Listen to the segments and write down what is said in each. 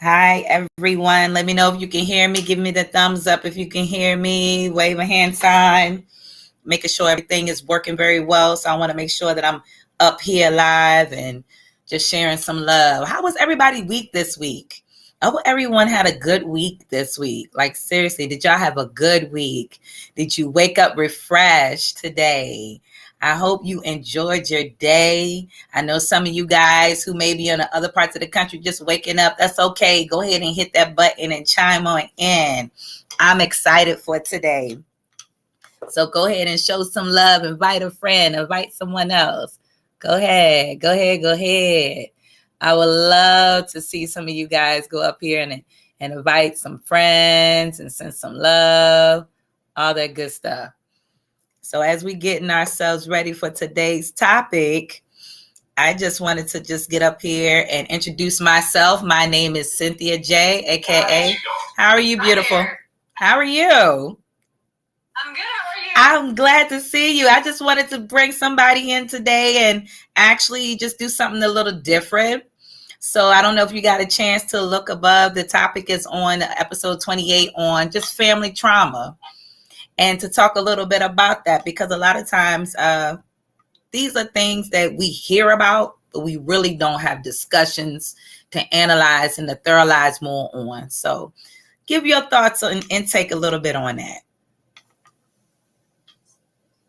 Hi, everyone. Let me know if you can hear me. Give me the thumbs up if you can hear me. Wave a hand sign. Making sure everything is working very well. So I want to make sure that I'm up here live and just sharing some love. How was everybody week this week? I hope everyone had a good week this week. Like, seriously, did y'all have a good week? Did you wake up refreshed today? I hope you enjoyed your day. I know some of you guys who may be in the other parts of the country just waking up. That's okay. Go ahead and hit that button and chime on in. I'm excited for today. So go ahead and show some love. Invite a friend. Invite someone else. Go ahead. Go ahead. Go ahead. I would love to see some of you guys go up here and invite some friends and send some love. All that good stuff. So as we getting ourselves ready for today's topic, I just wanted to just get up here and introduce myself. My name is Cynthia J, aka. How are you, beautiful? How are you? I'm good. How are you? I'm glad to see you. I just wanted to bring somebody in today and actually just do something a little different. So I don't know if you got a chance to look above. The topic is on episode 28 on just family trauma, and to talk a little bit about that, because a lot of times these are things that we hear about, but we really don't have discussions to analyze and to thoroughlize more on. So give your thoughts and take a little bit on that.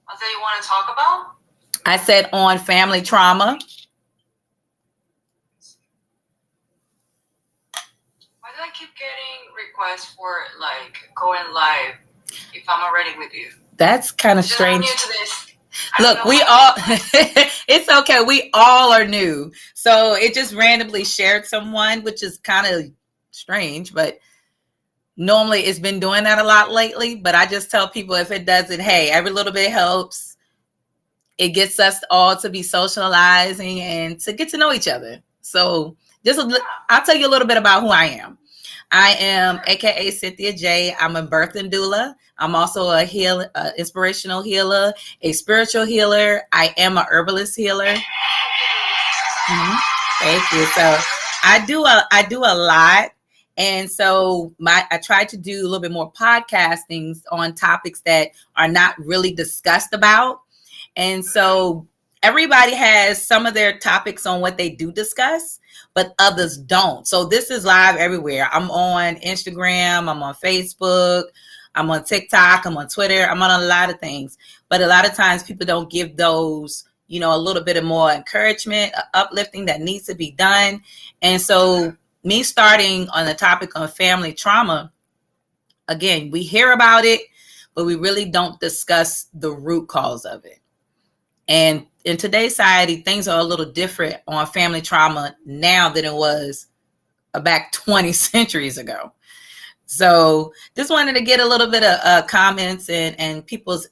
What do you want to talk about? I said on family trauma. Why do I keep getting requests for like going live if I'm already with you? That's kind of strange. I'm new to this. Look, we all, it's okay. We all are new. So it just randomly shared someone, which is kind of strange, but normally it's been doing that a lot lately. But I just tell people, if it doesn't, hey, every little bit helps. It gets us all to be socializing and to get to know each other. So I'll tell you a little bit about who I am. I am aka Cynthia J. I'm a birth and doula. I'm also a healer, inspirational healer, a spiritual healer. I am a herbalist healer. Mm-hmm. Thank you. So I do a lot. And so I try to do a little bit more podcastings on topics that are not really discussed about. And so everybody has some of their topics on what they do discuss, but others don't. So this is live everywhere. I'm on Instagram, I'm on Facebook, I'm on TikTok, I'm on Twitter, I'm on a lot of things. But a lot of times people don't give those, a little bit of more encouragement, uplifting that needs to be done. And so me starting on the topic on family trauma, again, we hear about it, but we really don't discuss the root cause of it. And in today's society, things are a little different on family trauma now than it was back 20 centuries ago. So just wanted to get a little bit of comments and people's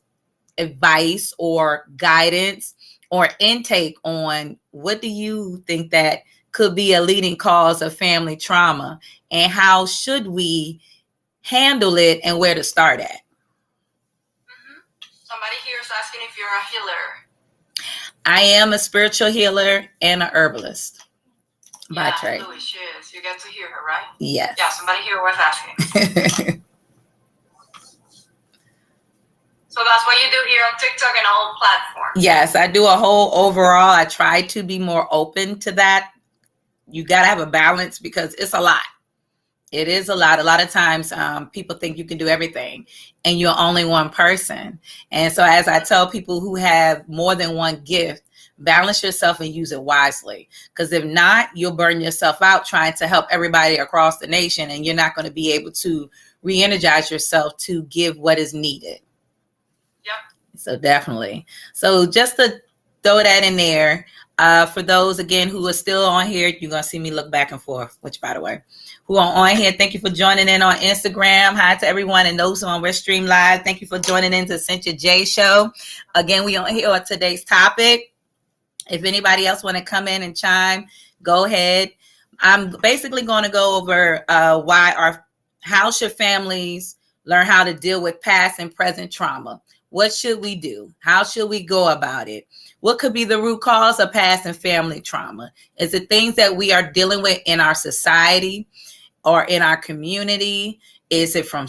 advice or guidance or intake on what do you think that could be a leading cause of family trauma, and how should we handle it and where to start at? Mm-hmm. Somebody here is asking if you're a healer. I am a spiritual healer and a herbalist by trade. Yeah, she is. You get to hear her, right? Yes. Yeah, somebody here was asking. So that's what you do here on TikTok and all platforms. Yes, I do a whole overall. I try to be more open to that. You got to have a balance because it's a lot. It is a lot. A lot of times people think you can do everything and you're only one person. And so as I tell people who have more than one gift, balance yourself and use it wisely. Because if not, you'll burn yourself out trying to help everybody across the nation, and you're not going to be able to re-energize yourself to give what is needed. Yep. So definitely. So just to throw that in there, for those, again, who are still on here, you're going to see me look back and forth, which, by the way, who are on here, thank you for joining in on Instagram. Hi to everyone, and those who are on Restream Live, thank you for joining in to Cynthia J Show. Again, we on here on today's topic. If anybody else want to come in and chime, go ahead. I'm basically going to go over how should families learn how to deal with past and present trauma. What should we do? How should we go about it? What could be the root cause of past and family trauma? Is it things that we are dealing with in our society or in our community? Is it from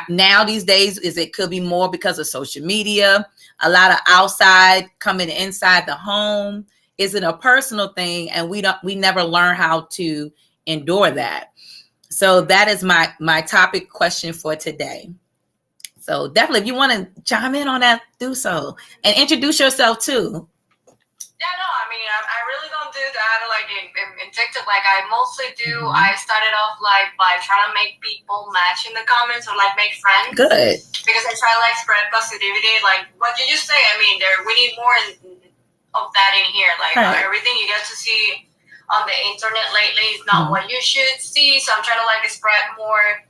now these days? It could be more because of social media, a lot of outside coming inside the home? Is it a personal thing and we never learn how to endure that? So that is my topic question for today. So definitely, if you want to chime in on that, do so. And introduce yourself too. Yeah, no, I mean, I really don't do that, like, in TikTok. Like, I mostly do, I started off, like, by trying to make people match in the comments or, like, make friends. Good. Because I try to, like, spread positivity. Like, what did you say? I mean, we need more of that in here. Like, everything you get to see on the internet lately is not what you should see. So I'm trying to, like, spread more,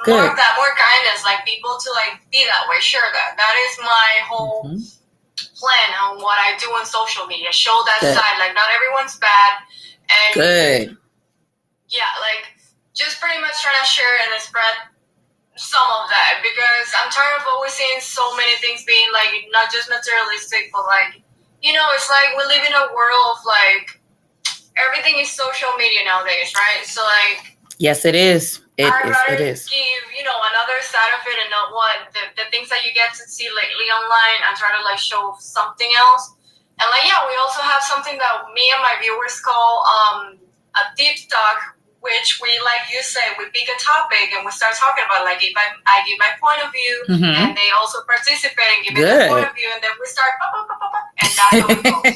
more of that, more kindness. Like, people to, like, be that way. Sure, that is my whole plan on what I do on social media. Show that side. Like, not everyone's bad. And like, just pretty much trying to share and spread some of that, because I'm tired of always seeing so many things being, like, not just materialistic, but, like, you know, it's like we live in a world of, like, everything is social media nowadays, right? So, like, yes, it is. It is. Give, you know, another side of it, and not what the things that you get to see lately online, and try to, like, show something else. And, like, we also have something that me and my viewers call a deep talk, which we, like you say, we pick a topic and we start talking about, like, if I give my point of view, and they also participate and give their point of view, and then we start, and that's how it goes.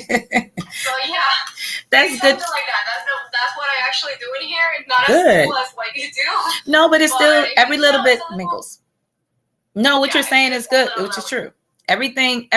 So, that's good. Something like that. That's what I actually do in here. It's not as cool as what you do. No, but it's still every little bit mingles. No, what you're saying is good, which is true. Everything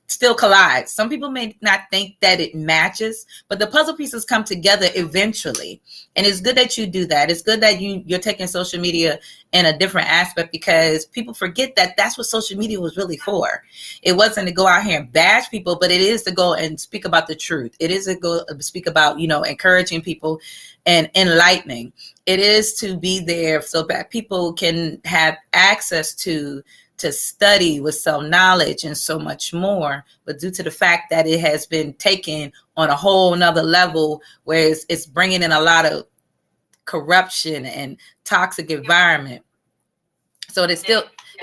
still collides. Some people may not think that it matches, but the puzzle pieces come together eventually. And it's good that you do that. It's good that you're taking social media in a different aspect, because people forget that that's what social media was really for. It wasn't to go out here and bash people, but it is to go and speak about the truth. It is to go speak about, you know, encouraging people and enlightening. It is to be there so that people can have access to study with self-knowledge and so much more. But due to the fact that it has been taken on a whole nother level, where it's bringing in a lot of corruption and toxic environment. So it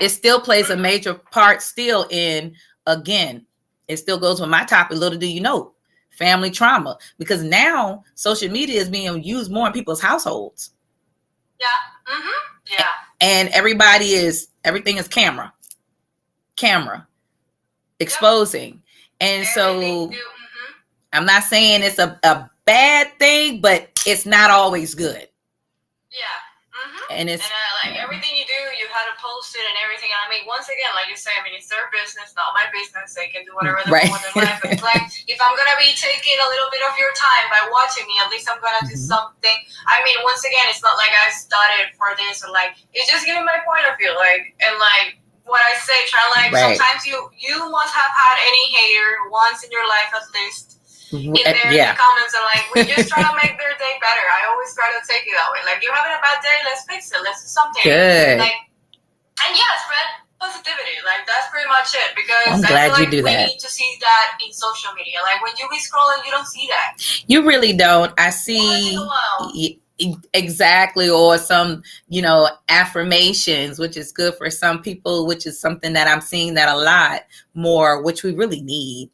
still plays a major part still in, again, it still goes with my topic, little do you know, family trauma, because now social media is being used more in people's households. And everything is camera exposing. And so I'm not saying it's a bad thing, but it's not always good. And it's like everything you do, you had to post it and everything. I mean, once again, like you say, I mean, it's their business, not my business. They can do whatever they want with their life. But it's like, if I'm gonna be taking a little bit of your time by watching me, at least I'm gonna do something. I mean, once again, it's not like I studied for this, or like, it's just giving my point of view, like, and like what I say, try to, like, sometimes you must have had any hater once in your life at least. In there in the comments, and like, we just try to make their day better. I always try to take it that way. Like, you're having a bad day, let's fix it. Let's do something. Good. Like, and spread positivity. Like, that's pretty much it. Because I'm glad you do that. We need to see that in social media. Like, when you be scrolling, you don't see that. You really don't. I see exactly, or some, you know, affirmations, which is good for some people, which is something that I'm seeing that a lot more, which we really need.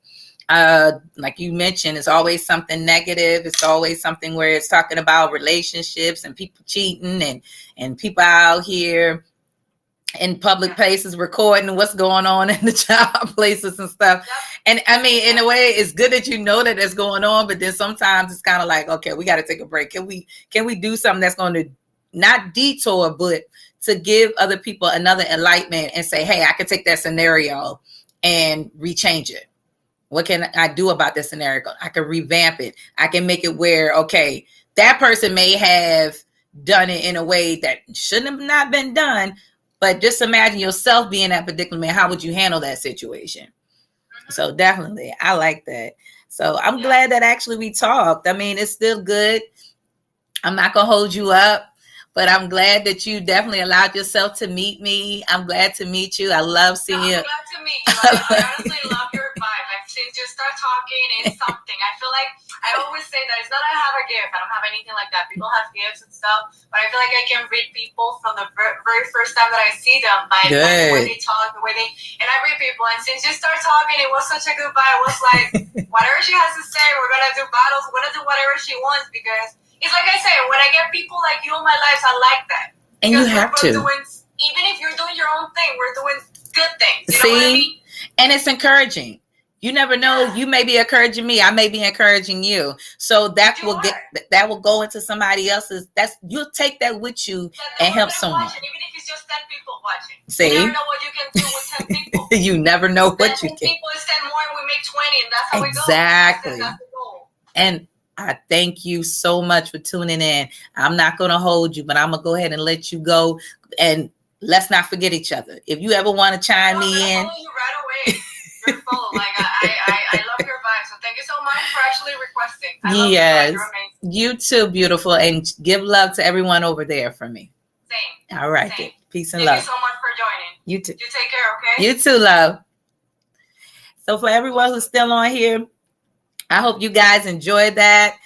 Like you mentioned, it's always something negative. It's always something where it's talking about relationships and people cheating and people out here in public places recording what's going on in the job places and stuff. And I mean, in a way, it's good that you know that it's going on, but then sometimes it's kind of like, okay, we got to take a break. Can we do something that's going to not detour, but to give other people another enlightenment and say, hey, I can take that scenario and rechange it. What can I do about this scenario? I can revamp it. I can make it where, okay, that person may have done it in a way that shouldn't have not been done, but just imagine yourself being that predicament. How would you handle that situation? So definitely, I like that. So I'm glad that actually we talked. I mean, it's still good. I'm not going to hold you up, but I'm glad that you definitely allowed yourself to meet me. I'm glad to meet you. I love seeing you. I'm glad to meet you. I honestly love your vibe. Like, since you start talking, it's something. I feel like I always say that it's not that I have a gift. I don't have anything like that. People have gifts and stuff, but I feel like I can read people from the very first time that I see them by the way they talk, the way they, and I read people. And since you start talking, it was such a good vibe. It was like, whatever she has to say, we're gonna do battles. We're gonna do whatever she wants, because it's like I say, when I get people like you in my life, I like that. And you have to. Even if you're doing your own thing, we're doing good things. You know what I mean? And it's encouraging. You never know. You may be encouraging me. I may be encouraging you. So that will go into somebody else's. You'll take that with you and help someone. Watching, even if it's just 10 people watching. See? You never know what you can do with 10 people. You never know what you can. People is 10 more and we make 20 and that's how exactly. We go. That's the goal. And I thank you so much for tuning in. I'm not going to hold you, but I'm going to go ahead and let you go. And let's not forget each other. If you ever want to chime me in. I'll follow you right away. You're full. Like I love your vibe. So thank you so much for actually requesting. I love yes. You're amazing. You too, beautiful. And give love to everyone over there for me. Same. All right. Same. Peace and love. Thank you so much for joining. You too. You take care, okay? You too, love. So for everyone who's still on here, I hope you guys enjoyed that.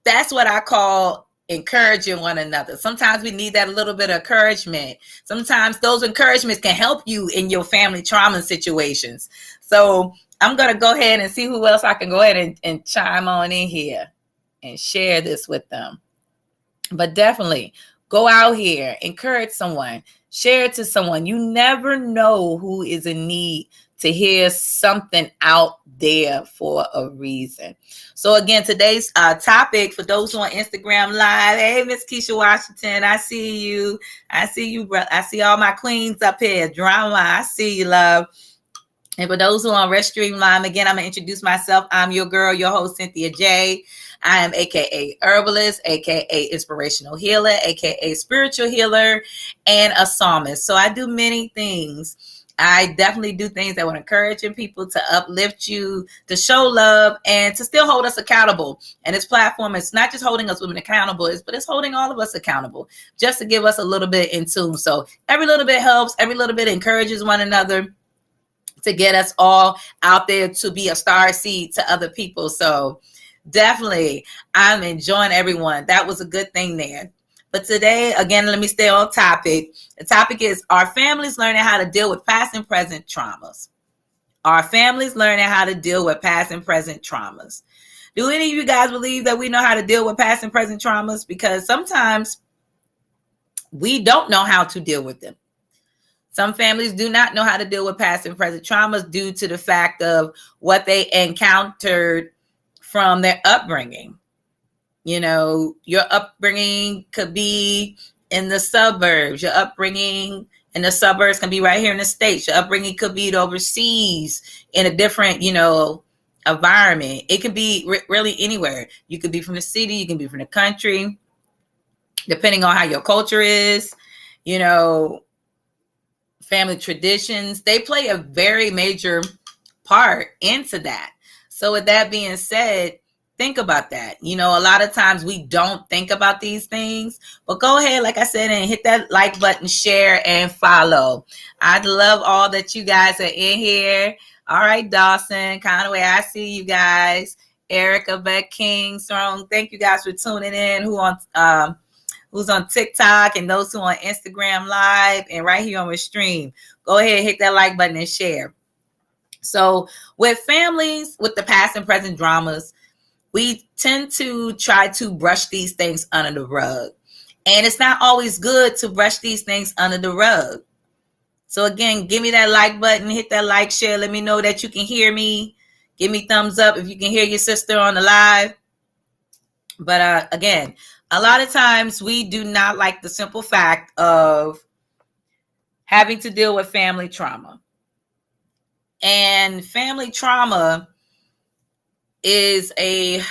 That's what I call encouraging one another. Sometimes we need that a little bit of encouragement. Sometimes those encouragements can help you in your family trauma situations. So I'm going to go ahead and see who else I can go ahead and chime on in here and share this with them. But definitely go out here, encourage someone, share it to someone. You never know who is in need to hear something out there for a reason. So again, today's topic for those who are on Instagram Live. Hey, Miss Keisha Washington, I see you. I see you, bro. I see all my queens up here. Drama, I see you, love. And for those who are on Rest Stream Live, again, I'm going to introduce myself. I'm your girl, your host, Cynthia J. I am AKA herbalist, AKA inspirational healer, AKA spiritual healer, and a psalmist. So I do many things. I definitely do things that would encourage people to uplift you, to show love, and to still hold us accountable. And this platform is not just holding us women accountable, but it's holding all of us accountable, just to give us a little bit in tune. So every little bit helps, every little bit encourages one another to get us all out there to be a star seed to other people. So definitely, I'm enjoying everyone. That was a good thing there. But today, again, let me stay on topic. The topic is, are families learning how to deal with past and present traumas? Are families learning how to deal with past and present traumas? Do any of you guys believe that we know how to deal with past and present traumas? Because sometimes we don't know how to deal with them. Some families do not know how to deal with past and present traumas due to the fact of what they encountered from their upbringing. You know, your upbringing could be in the suburbs. Your upbringing in the suburbs can be right here in the States. Your upbringing could be overseas in a different, environment. It could be really anywhere. You could be from the city. You can be from the country, depending on how your culture is. Family traditions, they play a very major part into that. So with that being said, think about that. A lot of times we don't think about these things, but go ahead, like I said, and hit that like button, share, and follow. I love all that you guys are in here. All right, Dawson, Conway, I see you guys. Erica, Beck, King, Strong, thank you guys for tuning in. Who's on TikTok and those who on Instagram Live and right here on the stream. Go ahead, hit that like button and share. So with families, with the past and present dramas, we tend to try to brush these things under the rug. And it's not always good to brush these things under the rug. So again, give me that like button, hit that like, share. Let me know that you can hear me. Give me thumbs up if you can hear your sister on the live. But again, a lot of times we do not like the simple fact of having to deal with family trauma. And family trauma is a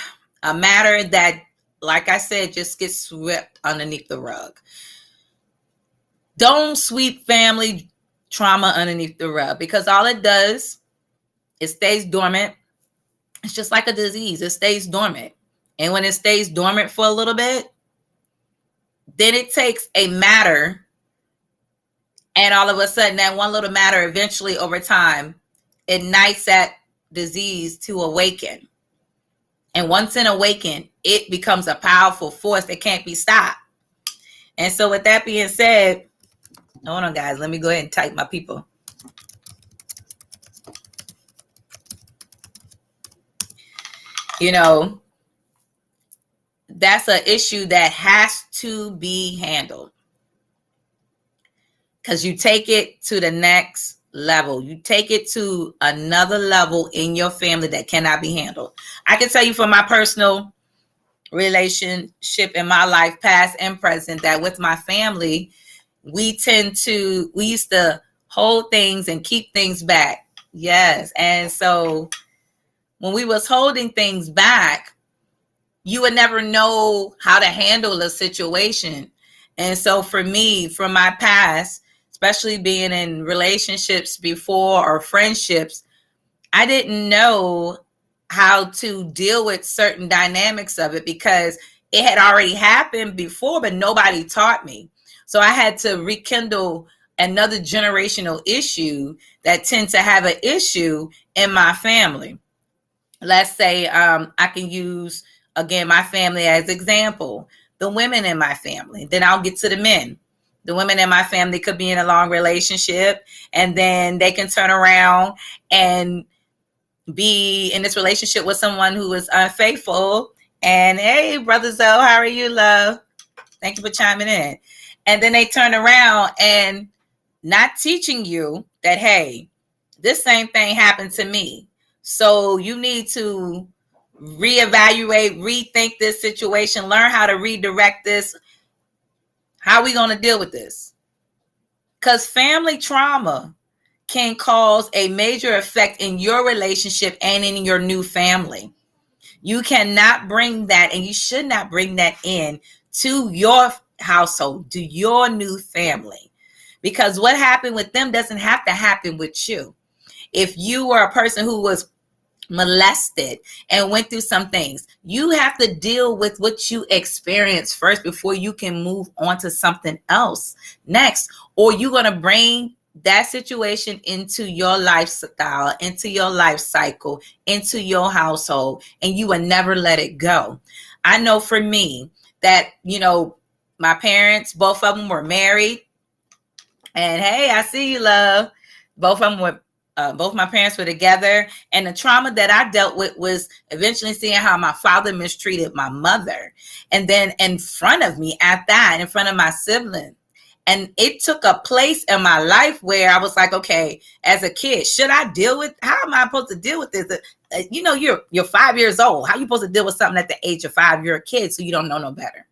matter that, like I said, just gets swept underneath the rug. Don't sweep family trauma underneath the rug, because all it does, it stays dormant. It's just like a disease. It stays dormant. And when it stays dormant for a little bit, then it takes a matter, and all of a sudden that one little matter eventually over time ignites that disease to awaken. And once it awakens, it becomes a powerful force that can't be stopped. And so with that being said, hold on guys, let me go ahead and type my people. That's an issue that has to be handled, because you take it to the next level. You take it to another level in your family that cannot be handled. I can tell you from my personal relationship in my life, past and present, that with my family, we used to hold things and keep things back. Yes. And so when we was holding things back, you would never know how to handle a situation. And so for me, from my past, especially being in relationships before or friendships, I didn't know how to deal with certain dynamics of it because it had already happened before, but nobody taught me. So I had to rekindle another generational issue that tends to have an issue in my family. Let's say I can use, again, my family as example, the women in my family. Then I'll get to the men. The women in my family could be in a long relationship, and then they can turn around and be in this relationship with someone who is unfaithful. And hey, Brother Zoe, how are you, love? Thank you for chiming in. And then they turn around and not teaching you that, hey, this same thing happened to me. So you need to reevaluate, rethink this situation, learn how to redirect this. How are we going to deal with this? Because family trauma can cause a major effect in your relationship and in your new family. You cannot bring that, and you should not bring that in to your household, to your new family, because what happened with them doesn't have to happen with you. If you were a person who was molested and went through some things, you have to deal with what you experienced first before you can move on to something else next. Or you're going to bring that situation into your lifestyle, into your life cycle, into your household, and you will never let it go. I know for me that, my parents, both of them were married, and hey, I see you, love. Both of them were both my parents were together, and the trauma that I dealt with was eventually seeing how my father mistreated my mother, and then in front of me at that, in front of my siblings. And it took a place in my life where I was like, okay, as a kid, how am I supposed to deal with this? You're 5 years old. How are you supposed to deal with something at the age of 5? You're a kid, so you don't know no better.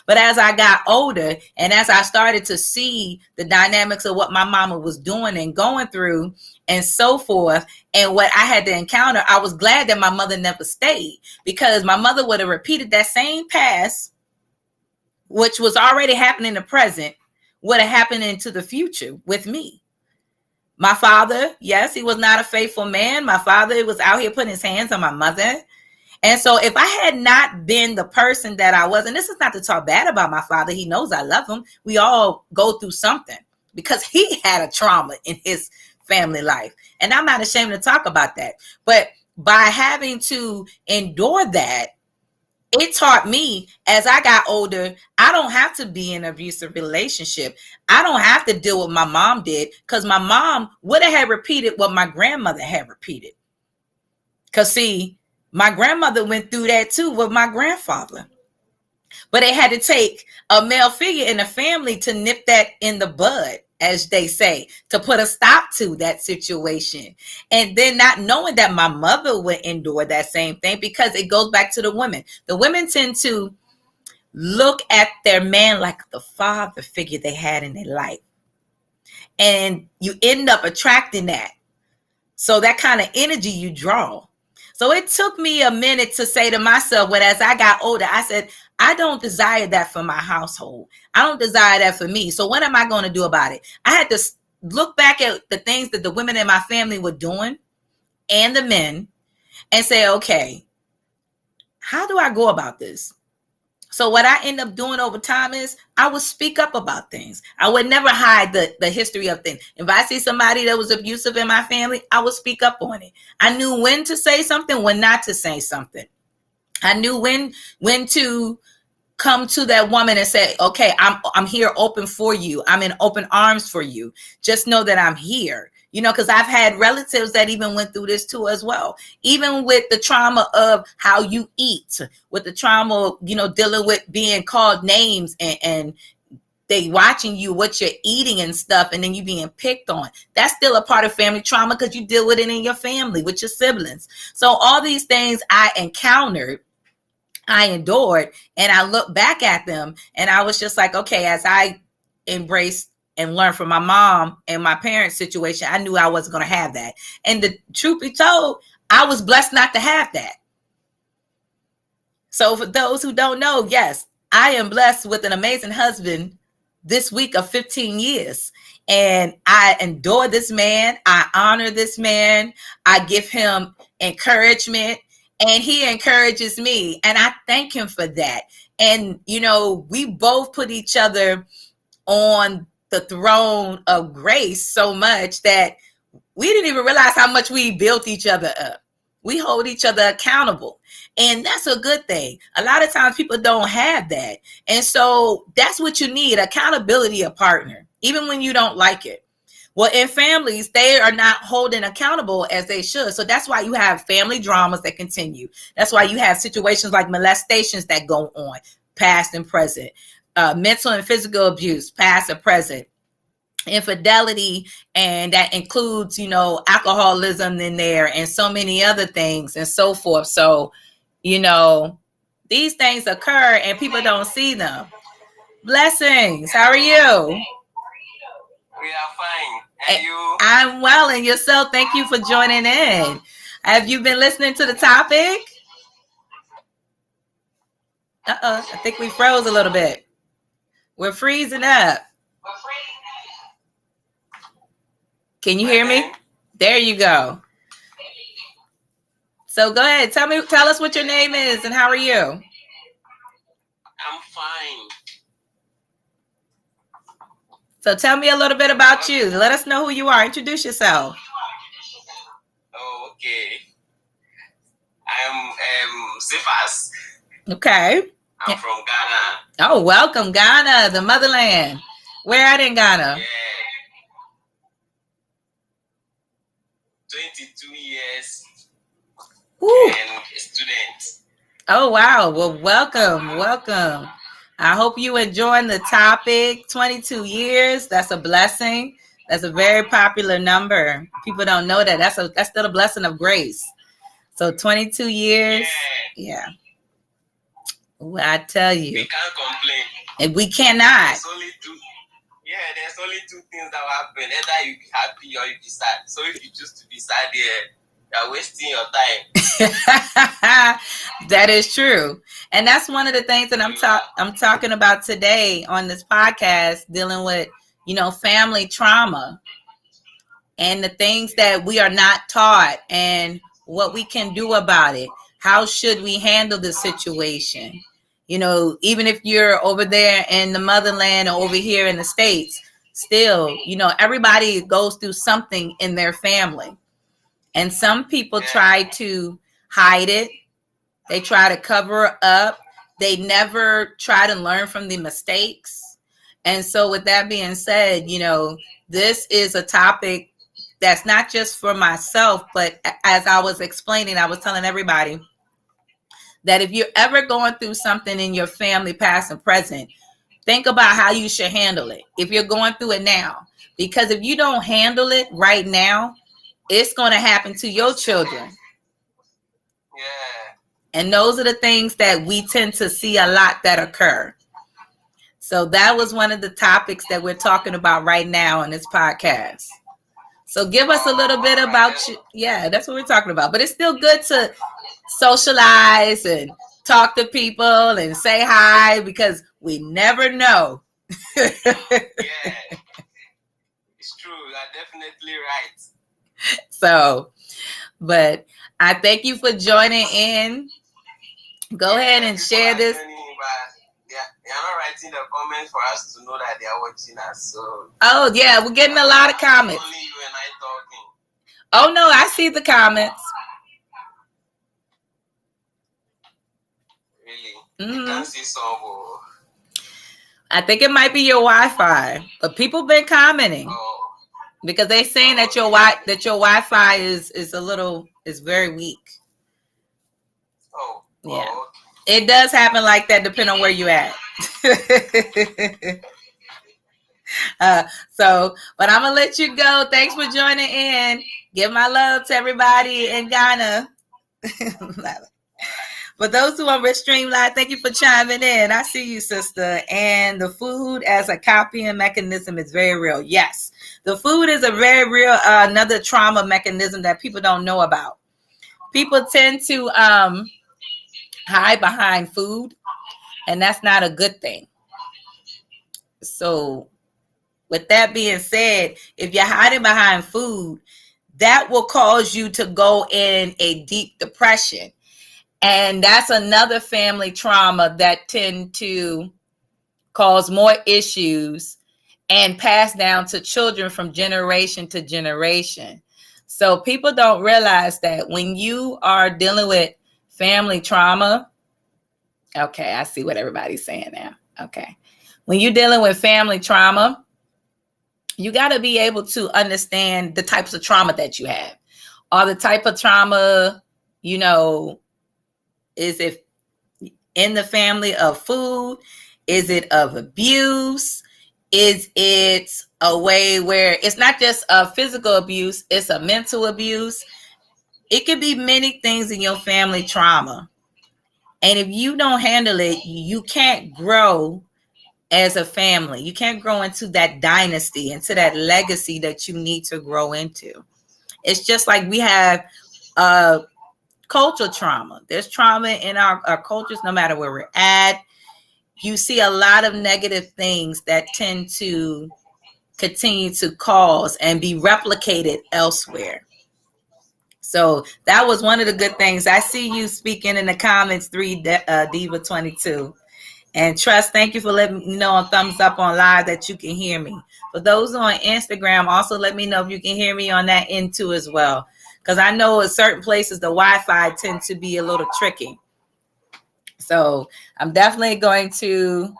But as I got older and as I started to see the dynamics of what my mama was doing and going through and so forth, and what I had to encounter, I was glad that my mother never stayed, because my mother would have repeated that same past, which was already happening in the present, would have happened into the future with me. My father, yes, he was not a faithful man. My father was out here putting his hands on my mother. And so if I had not been the person that I was, and this is not to talk bad about my father, he knows I love him. We all go through something because he had a trauma in his family life. And I'm not ashamed to talk about that. But by having to endure that, it taught me as I got older, I don't have to be in an abusive relationship. I don't have to deal with what my mom did, because my mom would have had repeated what my grandmother had repeated. Because see, my grandmother went through that too with my grandfather. But it had to take a male figure in the family to nip that in the bud, as they say, to put a stop to that situation. And then not knowing that my mother would endure that same thing, because it goes back to the women. The women tend to look at their man like the father figure they had in their life. And you end up attracting that. So that kind of energy you draw. So it took me a minute to say to myself, when as I got older, I said, I don't desire that for my household. I don't desire that for me. So what am I going to do about it? I had to look back at the things that the women in my family were doing and the men and say, okay, how do I go about this? So what I end up doing over time is I would speak up about things. I would never hide the history of things. If I see somebody that was abusive in my family, I would speak up on it. I knew when to say something, when not to say something. I knew when to come to that woman and say, okay, I'm here open for you. I'm in open arms for you. Just know that I'm here. Because I've had relatives that even went through this too as well. Even with the trauma of how you eat, with the trauma, dealing with being called names and they watching you, what you're eating and stuff, and then you being picked on. That's still a part of family trauma because you deal with it in your family with your siblings. So all these things I encountered, I endured, and I look back at them and I was just like, okay, as I embraced and learned from my mom and my parents' situation, I knew I wasn't going to have that. And the truth be told, I was blessed not to have that. So for those who don't know, yes, I am blessed with an amazing husband this week of 15 years. And I adore this man. I honor this man. I give him encouragement and he encourages me. And I thank him for that. And, we both put each other on the throne of grace so much that we didn't even realize how much we built each other up. We hold each other accountable. And that's a good thing. A lot of times people don't have that. And so that's what you need, accountability, a partner, even when you don't like it. Well, in families, they are not holding accountable as they should. So that's why you have family dramas that continue. That's why you have situations like molestations that go on, past and present, mental and physical abuse, past and present, infidelity, and that includes, alcoholism in there and so many other things and so forth. So, these things occur and people don't see them. Blessings. How are you? We are fine. And you? I'm well. And yourself? Thank you for joining in. Have you been listening to the topic? I think we froze a little bit. We're freezing up. Can you hear me? There you go. So go ahead. Tell us what your name is and how are you? I'm fine. So tell me a little bit about you. Let us know who you are. Introduce yourself. Oh, okay. I'm Zifas. Okay. I'm from Ghana. Oh, welcome, Ghana, the motherland. Where at in Ghana? Yeah. 22 years. Woo. And a student. Oh, wow. Well, welcome. I hope you enjoying the topic. 22 years. That's a blessing. That's a very popular number. People don't know that. That's still a blessing of grace. So 22 years. Yeah. Well, I tell you. We can't complain. And we cannot. There's only two things that will happen. Either you be happy or you be sad. So if you choose to be sad you're wasting your time. That is true. And that's one of the things that I'm talking about today on this podcast, dealing with, family trauma and the things that we are not taught and what we can do about it. How should we handle the situation? Even if you're over there in the motherland or over here in the States, still, everybody goes through something in their family. And some people try to hide it. They try to cover up. They never try to learn from the mistakes. And so with that being said, this is a topic that's not just for myself, but as I was explaining, I was telling everybody that if you're ever going through something in your family, past and present, think about how you should handle it if you're going through it now. Because if you don't handle it right now, it's going to happen to your children. Yeah. And those are the things that we tend to see a lot that occur. So that was one of the topics that we're talking about right now on this podcast. So give us a little bit about you. Yeah, that's what we're talking about. But it's still good to socialize and talk to people and say hi because we never know. Yeah, it's true. You're definitely right. So, but I thank you for joining in. Go ahead and share this. They're not writing the comments for us to know that they are watching us. So. Oh yeah, we're getting a lot of comments. Only you and I talking. Oh no, I see the comments. Really? You can't see some. I think it might be your Wi-Fi, but people been commenting because they're saying that your Wi-Fi is very weak. Oh. Yeah. Oh. It does happen like that depending on where you at. But I'm going to let you go. Thanks for joining in. Give my love to everybody in Ghana. For those who are with Streamline, thank you for chiming in. I see you, sister. And the food as a copying mechanism is very real. Yes, the food is a very real, another trauma mechanism that people don't know about. People tend to hide behind food, and that's not a good thing. So with that being said, if you're hiding behind food, that will cause you to go in a deep depression. And that's another family trauma that tend to cause more issues and pass down to children from generation to generation. So people don't realize that when you are dealing with family trauma, okay, I see what everybody's saying now. Okay. When you're dealing with family trauma, you got to be able to understand the types of trauma that you have. Or the type of trauma, you know, is it in the family of food? Is it of abuse? Is it a way where it's not just a physical abuse, it's a mental abuse? It could be many things in your family trauma. And if you don't handle it, you can't grow as a family. You can't grow into that dynasty, into that legacy that you need to grow into. It's just like we have cultural trauma. There's trauma in our cultures, no matter where we're at. You see a lot of negative things that tend to continue to cause and be replicated elsewhere. So that was one of the good things. I see you speaking in the comments, Diva 22. And Trust, thank you for letting me know on thumbs up on live that you can hear me. For those on Instagram, also let me know if you can hear me on that end too as well. Because I know in certain places the Wi-Fi tends to be a little tricky. So I'm definitely going to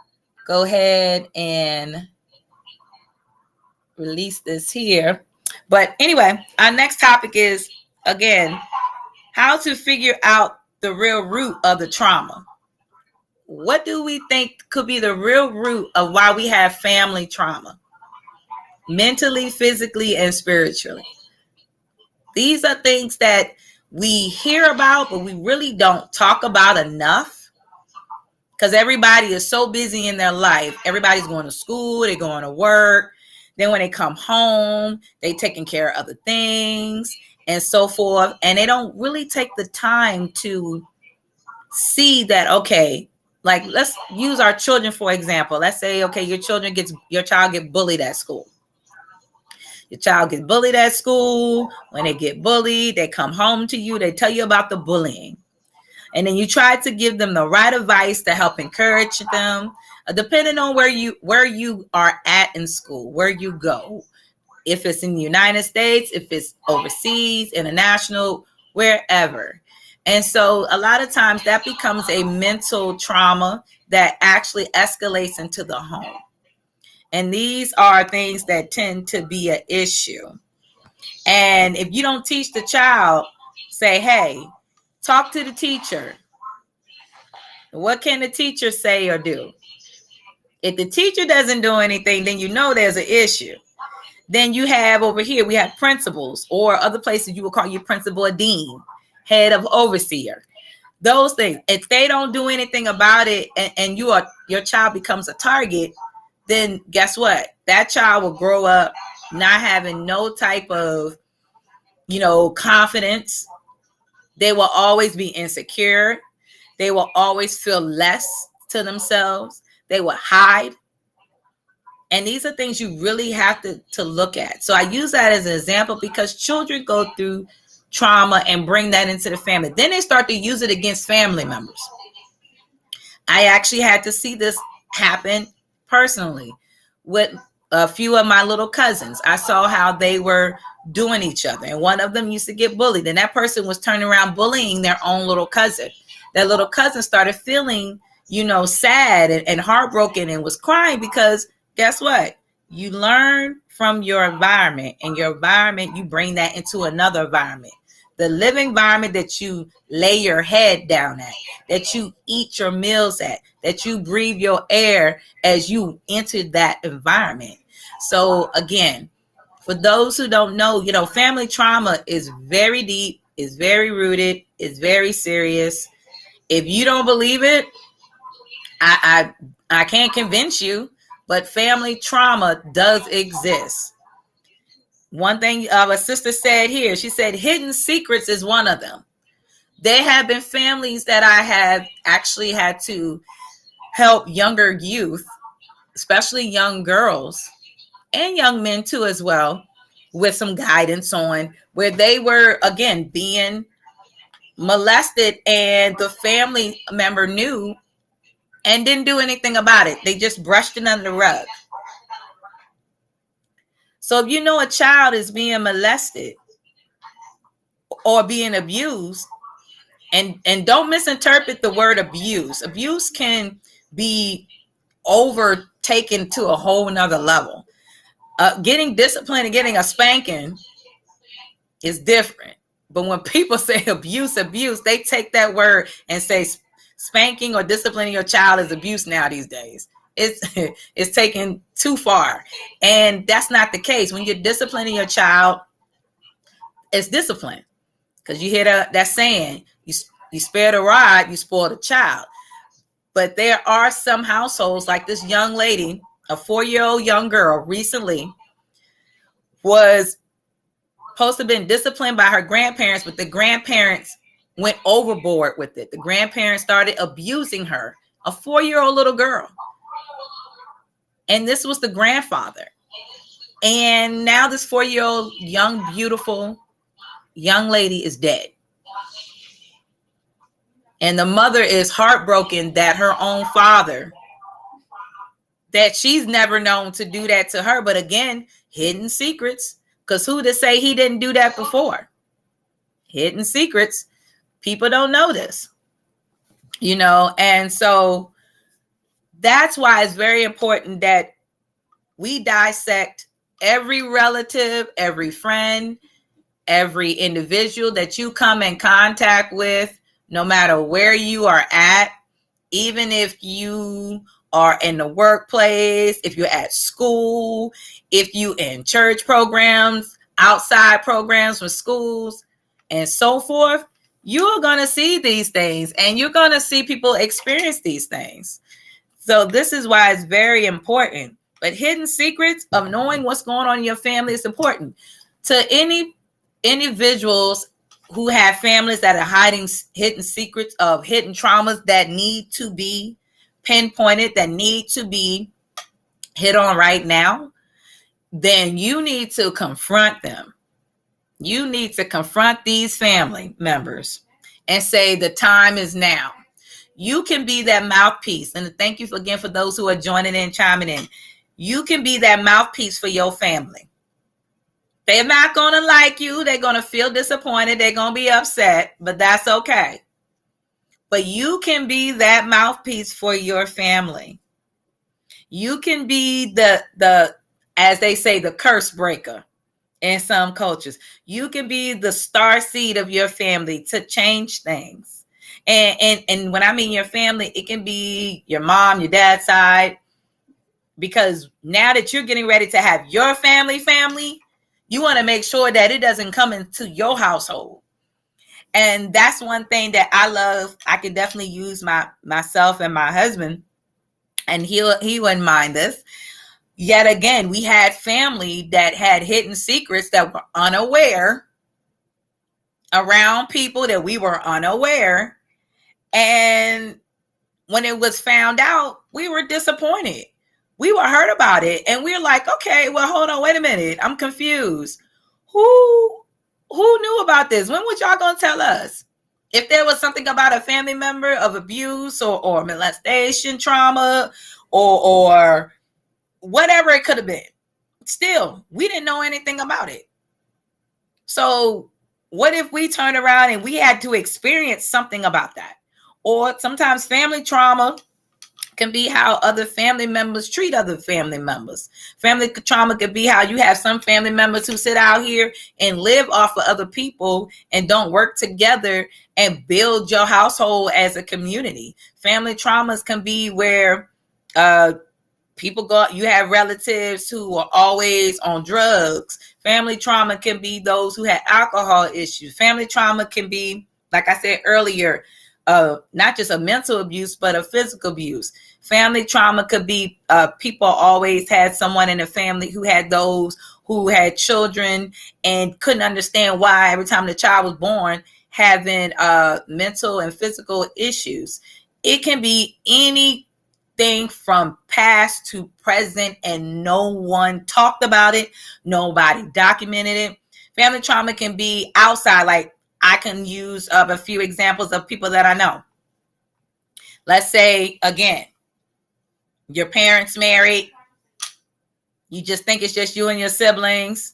go ahead and release this here. But anyway, our next topic is, again, how to figure out the real root of the trauma. What do we think could be the real root of why we have family trauma? Mentally, physically, and spiritually. These are things that we hear about, but we really don't talk about enough because everybody is so busy in their life. Everybody's going to school, they're going to work. Then when they come home, they're taking care of other things and so forth. And they don't really take the time to see that, okay, like let's use our children, for example. Let's say, okay, your child gets bullied at school. Your child gets bullied at school. When they get bullied, they come home to you. They tell you about the bullying. And then you try to give them the right advice to help encourage them, depending on where you are at in school, where you go. If it's in the United States, if it's overseas, international, wherever. And so a lot of times that becomes a mental trauma that actually escalates into the home. And these are things that tend to be an issue. And if you don't teach the child, say, hey, talk to the teacher. What can the teacher say or do? If the teacher doesn't do anything, then you know there's an issue. Then you have over here, we have principals, or other places you will call your principal a dean, head of overseer. Those things, if they don't do anything about it and your child becomes a target, then guess what? That child will grow up not having no type of, confidence. They will always be insecure. They will always feel less to themselves. They will hide. And these are things you really have to look at. So I use that as an example because children go through trauma and bring that into the family. Then they start to use it against family members. I actually had to see this happen personally with a few of my little cousins. I saw how they were doing each other. And one of them used to get bullied. And that person was turning around bullying their own little cousin. That little cousin started feeling, sad and heartbroken and was crying because guess what? You learn from your environment, and your environment, you bring that into another environment. The living environment that you lay your head down at, that you eat your meals at, that you breathe your air as you enter that environment. So again, for those who don't know, family trauma is very deep, is very rooted, is very serious. If you don't believe it, I can't convince you, but family trauma does exist. One thing a sister said here, she said hidden secrets is one of them. There have been families that I have actually had to help younger youth, especially young girls and young men too as well, with some guidance on where they were, again, being molested and the family member knew and didn't do anything about it. They just brushed it under the rug. So if you know a child is being molested or being abused, and don't misinterpret the word abuse. Abuse can be overtaken to a whole nother level. Getting disciplined and getting a spanking is different. But when people say abuse, they take that word and say spanking or disciplining your child is abuse now these days. It's taken too far. And that's not the case. When you're disciplining your child, it's discipline. Because you hear that saying, you spare the rod, you spoil the child. But there are some households like this young lady, a 4-year-old young girl recently was supposed to have been disciplined by her grandparents, but the grandparents went overboard with it. The grandparents started abusing her, a 4-year-old little girl. And this was the grandfather. And now this 4-year-old young, beautiful young lady is dead. And the mother is heartbroken that her own father, that she's never known to do that to her. But again, hidden secrets. Because who to say he didn't do that before? Hidden secrets. People don't know this. And so that's why it's very important that we dissect every relative, every friend, every individual that you come in contact with, no matter where you are at, even if you are in the workplace, if you're at school, if you in church programs, outside programs for schools, and so forth, you're going to see these things and you're going to see people experience these things. So this is why it's very important. But hidden secrets of knowing what's going on in your family is important. To any individuals who have families that are hiding hidden secrets of hidden traumas that need to be pinpointed, that need to be hit on right now, then you need to confront them. You need to confront these family members and say the time is now. You can be that mouthpiece. And thank you again for those who are joining in, chiming in. You can be that mouthpiece for your family. They're not going to like you. They're going to feel disappointed. They're going to be upset, but that's okay. But you can be that mouthpiece for your family. You can be the as they say, the curse breaker in some cultures. You can be the star seed of your family to change things. And when I mean your family, it can be your mom, your dad's side, because now that you're getting ready to have your family, you want to make sure that it doesn't come into your household. And that's one thing that I love. I can definitely use myself and my husband, and he wouldn't mind this. Yet again, we had family that had hidden secrets that were unaware around people that we were unaware. And when it was found out, we were disappointed. We were hurt about it. And we were like, okay, well, hold on, wait a minute. I'm confused. Who knew about this? When was y'all going to tell us? If there was something about a family member of abuse or molestation, trauma, or whatever it could have been, still, we didn't know anything about it. So what if we turned around and we had to experience something about that? Or sometimes family trauma can be how other family members treat other family members. Family trauma could be how you have some family members who sit out here and live off of other people and don't work together and build your household as a community. Family traumas can be where You have relatives who are always on drugs. Family trauma can be those who had alcohol issues. Family trauma can be, like I said earlier, not just a mental abuse, but a physical abuse. Family trauma could be people always had someone in the family who had children and couldn't understand why every time the child was born having mental and physical issues. It can be anything from past to present, and no one talked about it. Nobody documented it. Family trauma can be outside. Like, I can use a few examples of people that I know. Let's say, again, your parents married. You just think it's just you and your siblings.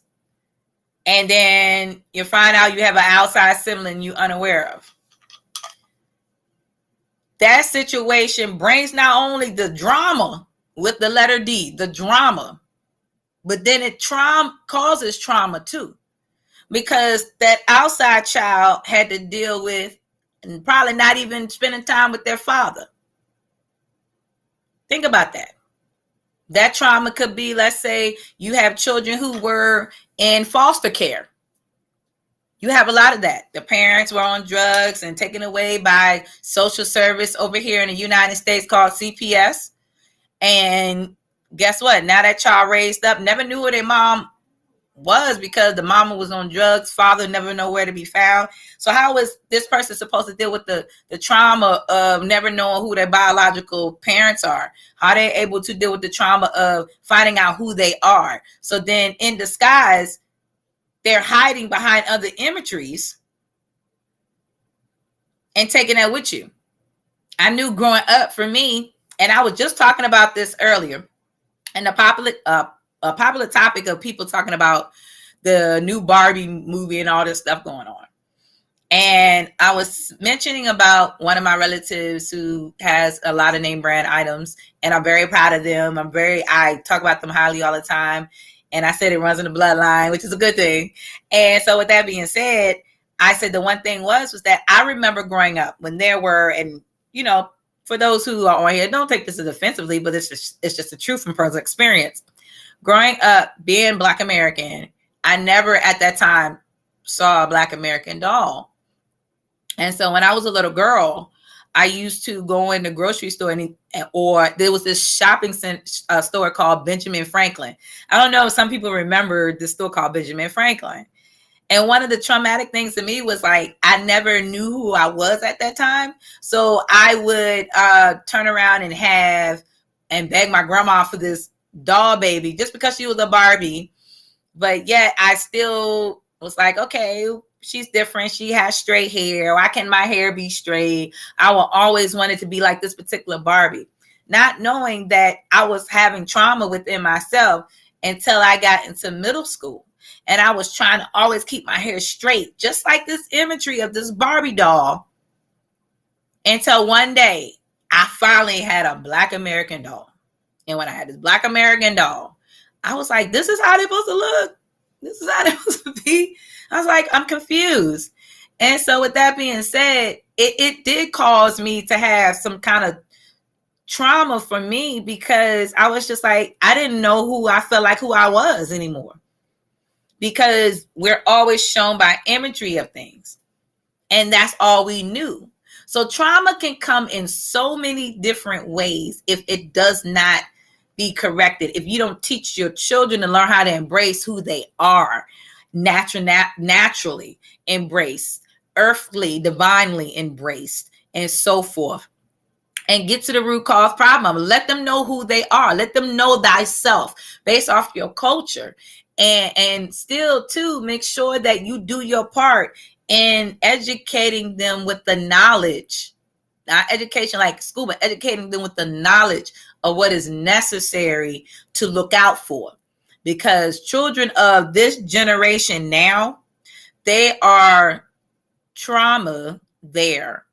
And then you find out you have an outside sibling you're unaware of. That situation brings not only the drama with the letter D, the drama, but then it causes trauma too. Because that outside child had to deal with and probably not even spending time with their father. Think about that. That trauma could be, let's say you have children who were in foster care. You have a lot of that. The parents were on drugs and taken away by social service over here in the United States called CPS. And guess what? Now that child raised up, never knew who their mom was because the mama was on drugs. Father never know where to be found. So how is this person supposed to deal with the trauma of never knowing who their biological parents are? How are they able to deal with the trauma of finding out who they are? So then in disguise, they're hiding behind other imageries and taking that with you. I knew growing up for me, and I was just talking about this earlier, and a popular topic of people talking about the new Barbie movie and all this stuff going on. And I was mentioning about one of my relatives who has a lot of name brand items, and I'm very proud of them. I talk about them highly all the time. And I said it runs in the bloodline, which is a good thing. And so with that being said, I said the one thing was that I remember growing up when there were, and for those who are on here, don't take this as offensively, but it's just the truth from personal experience. Growing up, being Black American, I never at that time saw a Black American doll. And so when I was a little girl, I used to go in the grocery store or there was this shopping store called Benjamin Franklin. I don't know if some people remember this store called Benjamin Franklin. And one of the traumatic things to me was like, I never knew who I was at that time. So I would turn around and beg my grandma for this doll baby just because she was a Barbie. But yet I still was like, okay, she's different. She has straight hair. Why can't my hair be straight? I will always want it to be like this particular Barbie. Not knowing that I was having trauma within myself until I got into middle school. And I was trying to always keep my hair straight, just like this imagery of this Barbie doll. Until one day, I finally had a Black American doll. And when I had this Black American doll, I was like, this is how they're supposed to look. This is how they're supposed to be. I was like, I'm confused. And so with that being said, it did cause me to have some kind of trauma for me because I was just like, I didn't know who I felt like who I was anymore. Because we're always shown by imagery of things. And that's all we knew. So trauma can come in so many different ways if it does not be corrected. If you don't teach your children to learn how to embrace who they are, naturally embraced, earthly, divinely embraced, and so forth. And get to the root cause problem. Let them know who they are. Let them know thyself based off your culture. And still, too, make sure that you do your part in educating them with the knowledge. Not education like school, but educating them with the knowledge of what is necessary to look out for. Because children of this generation now, they are trauma there.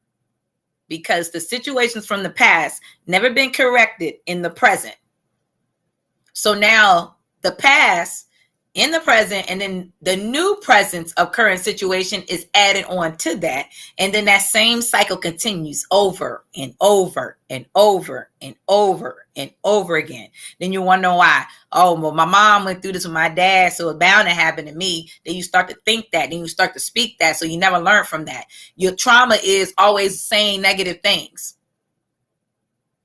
Because the situations from the past never been corrected in the present. So now the past in the present, and then the new presence of current situation is added on to that, and then that same cycle continues over and over and over and over and over again. Then you wonder why. Oh, well, my mom went through this with my dad, so it's bound to happen to me. Then you start to think that, then you start to speak that, so you never learn from that. Your trauma is always saying negative things.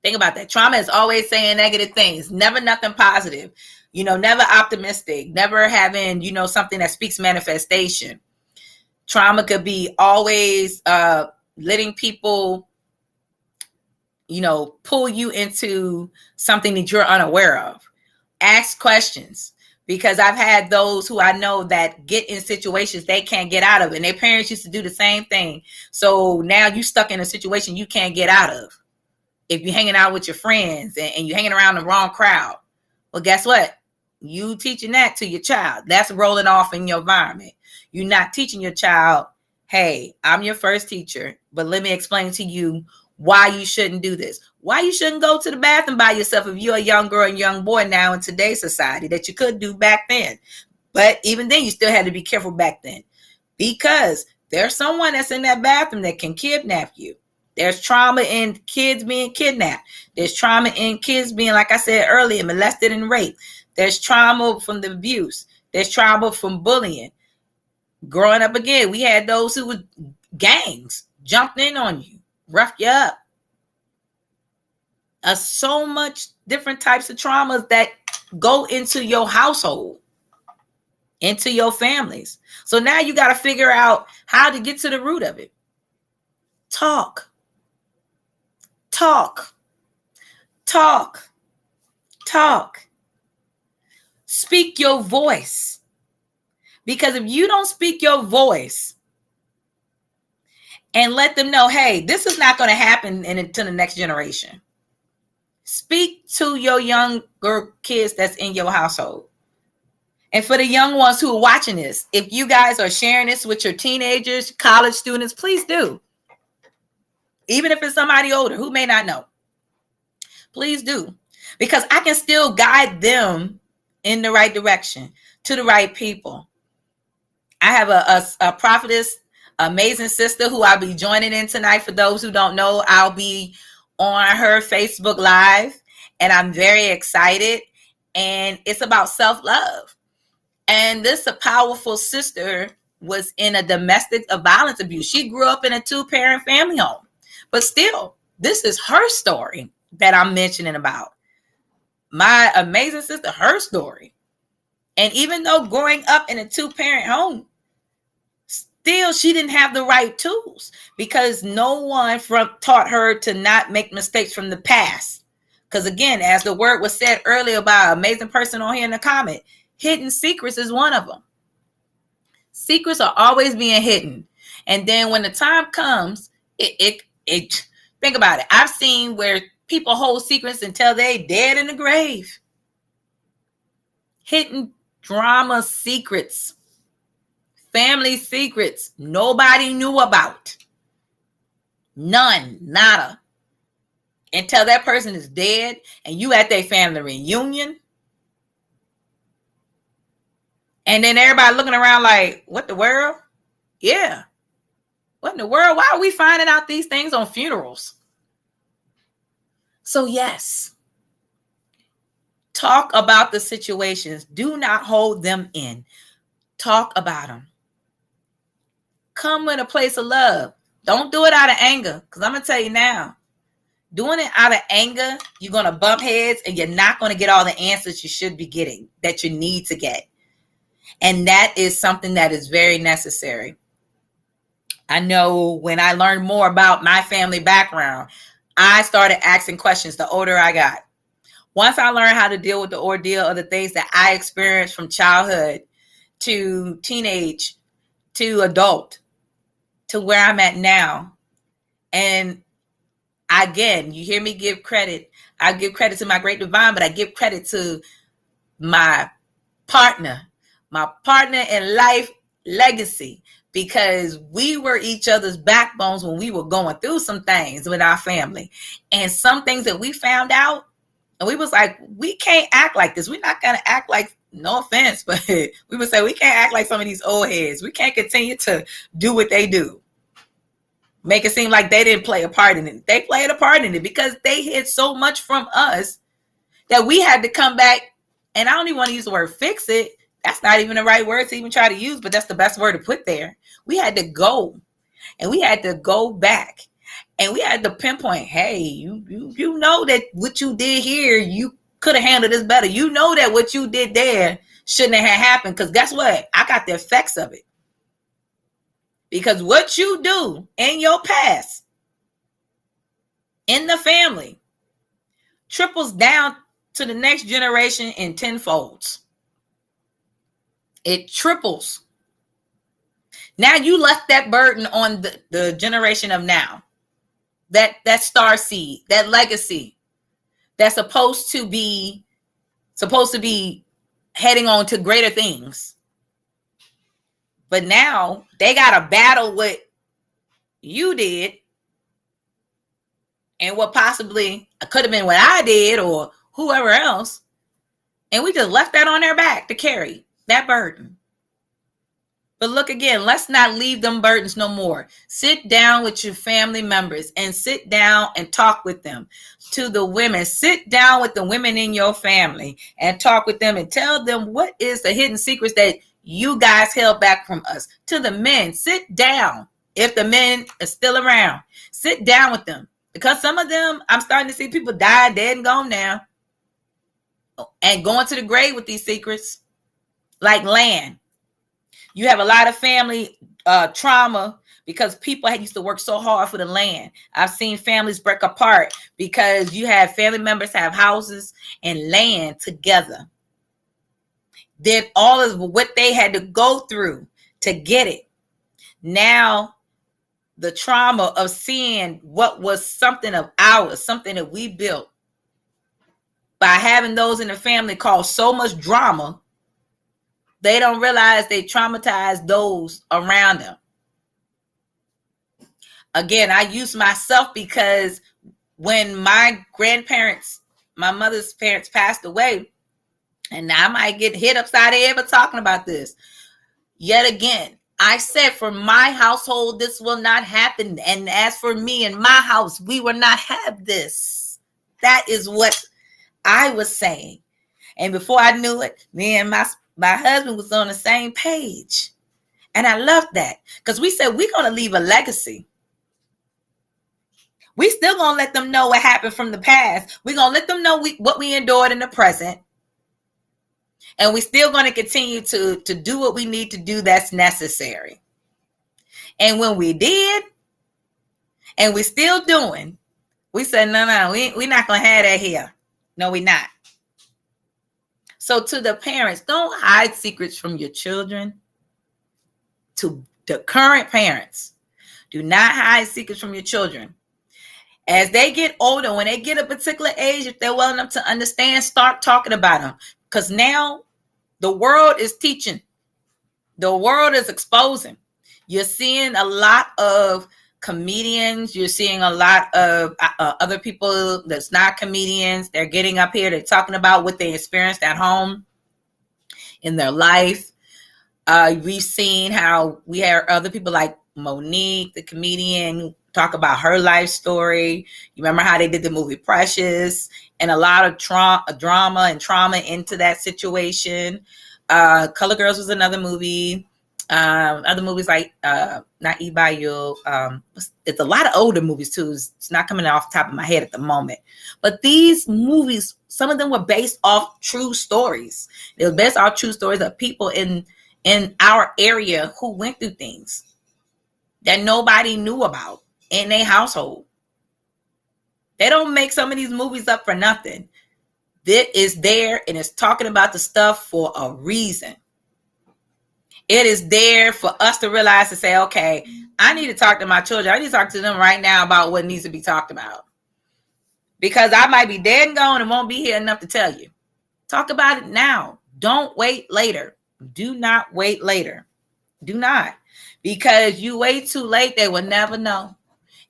Think about that. Trauma is always saying negative things, never nothing positive. Never optimistic, never having, something that speaks manifestation. Trauma could be always letting people, pull you into something that you're unaware of. Ask questions, because I've had those who I know that get in situations they can't get out of, and their parents used to do the same thing. So now you're stuck in a situation you can't get out of. If you're hanging out with your friends and you're hanging around the wrong crowd, well, guess what? You teaching that to your child. That's rolling off in your environment. You're not teaching your child, hey, I'm your first teacher, but let me explain to you why you shouldn't do this. Why you shouldn't go to the bathroom by yourself if you're a young girl and young boy now in today's society, that you could do back then. But even then, you still had to be careful back then, because there's someone that's in that bathroom that can kidnap you. There's trauma in kids being kidnapped. There's trauma in kids being, like I said earlier, molested and raped. There's trauma from the abuse. There's trauma from bullying. Growing up again, we had those who were gangs, jumped in on you, roughed you up. So much different types of traumas that go into your household, into your families. So now you got to figure out how to get to the root of it. Talk. Speak your voice. Because if you don't speak your voice and let them know, hey, this is not going to happen to the next generation. Speak to your younger kids that's in your household. And for the young ones who are watching this, if you guys are sharing this with your teenagers, college students, please do. Even if it's somebody older who may not know. Please do. Because I can still guide them in the right direction, to the right people. I have a prophetess, amazing sister who I'll be joining in tonight. For those who don't know, I'll be on her Facebook Live, and I'm very excited. And it's about self-love. And this a powerful sister was in a domestic violence abuse. She grew up in a 2-parent family home. But still, this is her story that I'm mentioning about. My amazing sister, her story. And even though growing up in a 2-parent home, still she didn't have the right tools, because no one taught her to not make mistakes from the past. Because again, as the word was said earlier by an amazing person on here in the comment, hidden secrets is one of them. Secrets are always being hidden. And then when the time comes, it think about it. I've seen where people hold secrets until they dead in the grave. Hidden drama secrets, family secrets nobody knew about. Nada. Until that person is dead and you at their family reunion. And then everybody looking around like, what the world? Yeah. What in the world? Why are we finding out these things on funerals? So yes, talk about the situations. Do not hold them in. Talk about them. Come with a place of love. Don't do it out of anger. Because I'm going to tell you now, doing it out of anger, you're going to bump heads and you're not going to get all the answers you should be getting, that you need to get. And that is something that is very necessary. I know when I learned more about my family background, I started asking questions the older I got. Once I learned how to deal with the ordeal of the things that I experienced from childhood to teenage to adult to where I'm at now. And again, you hear me give credit. I give credit to my great divine, but I give credit to my partner in life, Legacy, because we were each other's backbones when we were going through some things with our family. And some things that we found out, and we was like, we can't act like this. We're not going to act like no offense, but we would say we can't act like some of these old heads. We can't continue to do what they do. Make it seem like they didn't play a part in it. They played a part in it because they hid so much from us that we had to come back. And I don't even want to use the word fix it. That's not even the right word to even try to use, but that's the best word to put there. We had to go, and we had to go back, and we had to pinpoint, hey, you know that what you did here, you could have handled this better. You know that what you did there shouldn't have happened, because guess what? I got the effects of it. Because what you do in your past, in the family, triples down to the next generation in tenfolds. It triples. Now you left that burden on the generation of now. That star seed, that legacy that's supposed to be heading on to greater things. But now they got to battle what you did and what possibly could have been what I did or whoever else. And we just left that on their back to carry that burden. But look again, let's not leave them burdens no more. Sit down with your family members and sit down and talk with them. To the women, sit down with the women in your family and talk with them and tell them what is the hidden secrets that you guys held back from us. To the men, sit down. If the men are still around, sit down with them. Because some of them, I'm starting to see people die, dead and gone now. And going to the grave with these secrets. Like land. You have a lot of family trauma because people used to work so hard for the land. I've seen families break apart because you have family members have houses and land together. Then all of what they had to go through to get it. Now, the trauma of seeing what was something of ours, something that we built, by having those in the family cause so much drama, they don't realize they traumatize those around them. Again, I use myself because when my grandparents, my mother's parents passed away, and I might get hit upside the head for talking about this. Yet again, I said for my household, this will not happen. And as for me and my house, we will not have this. That is what I was saying. And before I knew it, me and my husband was on the same page. And I love that because we said we're going to leave a legacy. We still going to let them know what happened from the past. We're going to let them know what we endured in the present. And we're still going to continue to do what we need to do that's necessary. And when we did, and we're still doing, we said, no, we're not going to have that here. No, we're not. So to the parents, don't hide secrets from your children. To the current parents, do not hide secrets from your children. As they get older, when they get a particular age, if they're well enough to understand, start talking about them. Because now the world is teaching. The world is exposing. You're seeing a lot of comedians. You're seeing a lot of other people that's not comedians. They're getting up here. They're talking about what they experienced at home in their life. We've seen how we have other people like Monique, the comedian, talk about her life story. You remember how they did the movie Precious, and a lot of drama and trauma into that situation. Color Girls was another movie. Other movies like not Ibayo. It's a lot of older movies too. It's not coming off the top of my head at the moment. But these movies, some of them were based off true stories. They were based off true stories of people in our area who went through things that nobody knew about in their household. They don't make some of these movies up for nothing. It is there and it's talking about the stuff for a reason. It is there for us to realize to say, okay, I need to talk to my children. I need to talk to them right now about what needs to be talked about. Because I might be dead and gone and won't be here enough to tell you. Talk about it now. Don't wait later. Do not wait later. Do not. Because you wait too late, they will never know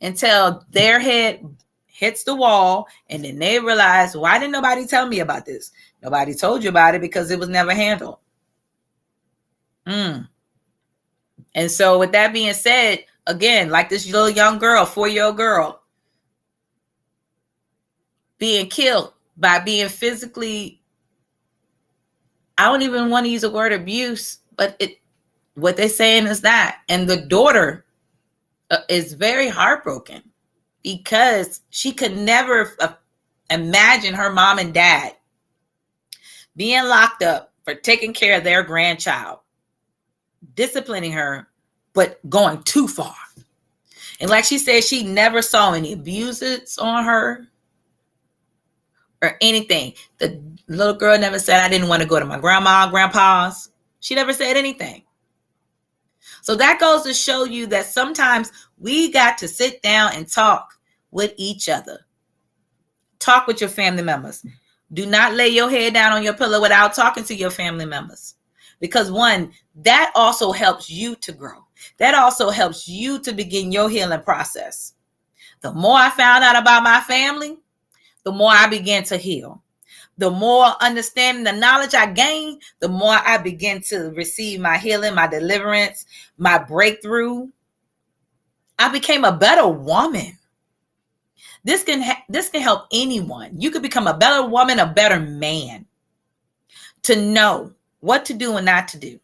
until their head hits the wall and then they realize, why didn't nobody tell me about this? Nobody told you about it because it was never handled. And so with that being said, again, like this little young girl, 4-year-old girl, being killed by being physically, I don't even want to use the word abuse, but what they're saying is that. And the daughter is very heartbroken because she could never imagine her mom and dad being locked up for taking care of their grandchild, disciplining her, but going too far. And like she said, she never saw any abuses on her or anything. The little girl never said, I didn't want to go to my grandma, grandpa's. She never said anything. So that goes to show you that sometimes we got to sit down and talk with each other. Talk with your family members. Do not lay your head down on your pillow without talking to your family members. Because one, that also helps you to grow. That also helps you to begin your healing process. The more I found out about my family, the more I began to heal. The more understanding, the knowledge I gained, the more I begin to receive my healing, my deliverance, my breakthrough. I became a better woman. This can help anyone. You could become a better woman, a better man, to know what to do and not to do.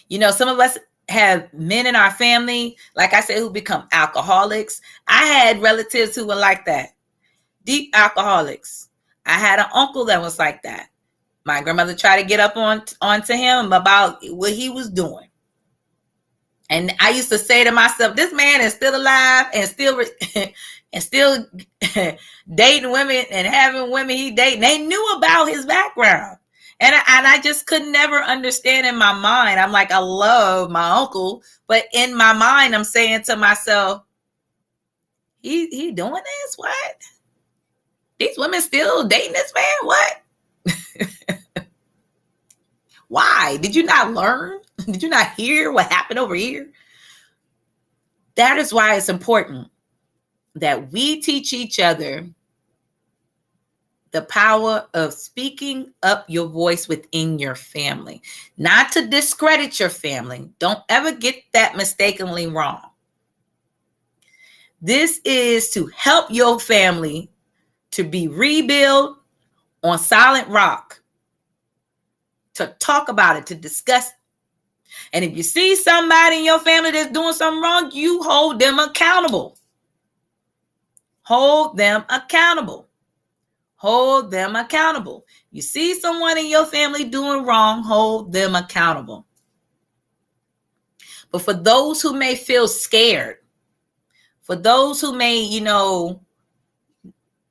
You know, some of us have men in our family, like I said, who become alcoholics. I had relatives who were like that, deep alcoholics. I had an uncle that was like that. My grandmother tried to get up onto him about what he was doing. And I used to say to myself, this man is still alive and still dating women and having women he dating. They knew about his background. And I just could never understand in my mind. I'm like, I love my uncle. But in my mind, I'm saying to myself, he doing this? What? These women still dating this man? What? Why? Did you not learn? Did you not hear what happened over here? That is why it's important that we teach each other the power of speaking up your voice within your family, not to discredit your family. Don't ever get that mistakenly wrong. This is to help your family to be rebuilt on solid rock, to talk about it, to discuss it. And if you see somebody in your family that's doing something wrong, you hold them accountable. Hold them accountable. Hold them accountable. You see someone in your family doing wrong, hold them accountable. But for those who may feel scared, for those who may,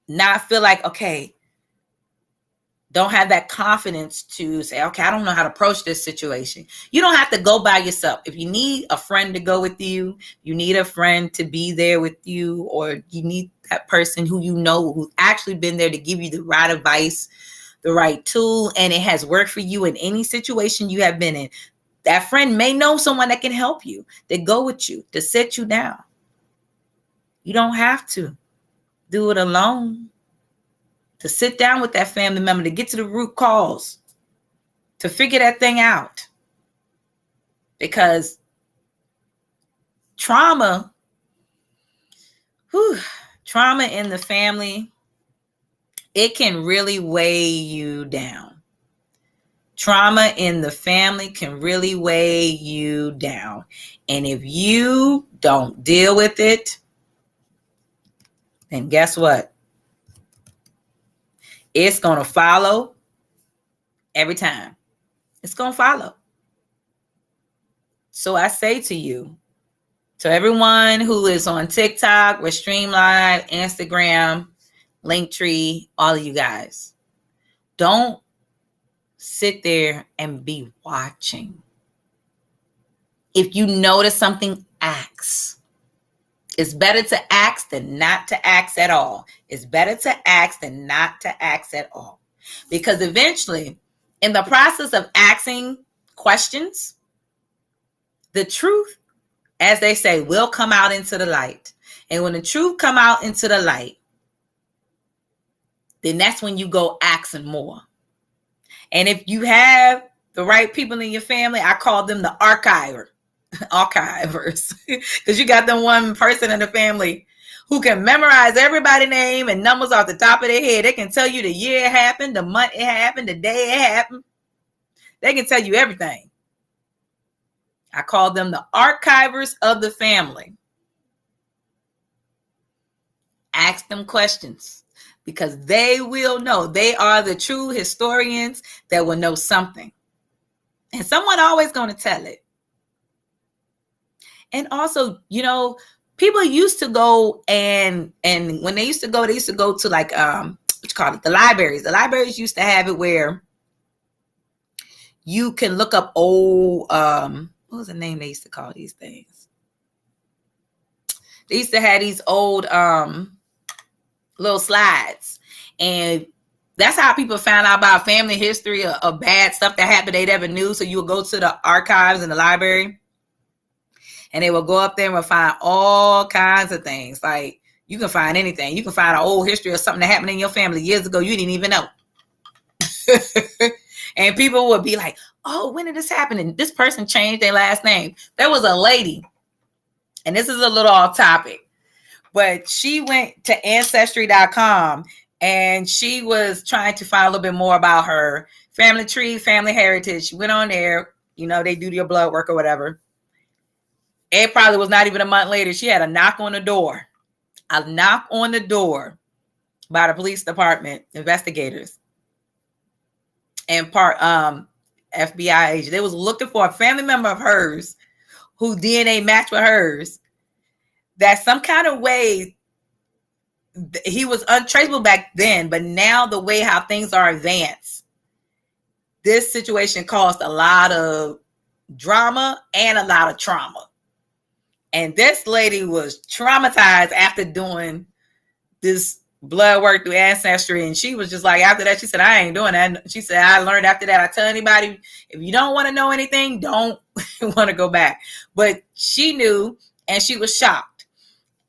not feel like, okay, don't have that confidence to say, okay, I don't know how to approach this situation. You don't have to go by yourself. If you need a friend to go with you, you need a friend to be there with you, or you need that person who you know who's actually been there to give you the right advice, the right tool, and it has worked for you in any situation you have been in. That friend may know someone that can help you, that go with you, to sit you down. You don't have to do it alone. To sit down with that family member, to get to the root cause, to figure that thing out. Because trauma in the family, it can really weigh you down. Trauma in the family can really weigh you down. And if you don't deal with it, then guess what? It's going to follow every time. It's going to follow. So I say to you, to everyone who is on TikTok, with Streamline, Instagram, Linktree, all of you guys, don't sit there and be watching. If you notice something, ask. It's better to ask than not to ask at all. It's better to ask than not to ask at all. Because eventually, in the process of asking questions, the truth, as they say, will come out into the light. And when the truth come out into the light, then that's when you go asking more. And if you have the right people in your family, I call them the archivers, because you got them one person in the family who can memorize everybody's name and numbers off the top of their head. They can tell you the year it happened, the month it happened, the day it happened. They can tell you everything. I call them the archivers of the family. Ask them questions because they will know. They are the true historians that will know something. And someone always going to tell it. And also, you know, people used to go and when they used to go to like what you call it, the libraries. The libraries used to have it where you can look up old what was the name they used to call these things? They used to have these old little slides, and that's how people found out about family history of bad stuff that happened they never knew. So you would go to the archives in the library, and they will go up there and will find all kinds of things. Like you can find anything. You can find an old history of something that happened in your family years ago you didn't even know. And people would be like, oh, when did this happen? And this person changed their last name. There was a lady, and this is a little off topic, but she went to Ancestry.com and she was trying to find a little bit more about her family tree, family heritage. She went on there, you know, they do your blood work or whatever. It probably was not even a month later. She had a knock on the door by the police department, investigators, and FBI agent. They was looking for a family member of hers who DNA matched with hers. That some kind of way he was untraceable back then, but now the way how things are advanced, this situation caused a lot of drama and a lot of trauma. And this lady was traumatized after doing this blood work through Ancestry. And she was just like, after that, she said, I ain't doing that. She said, I learned after that, I tell anybody, if you don't want to know anything, don't want to go back. But she knew, and she was shocked.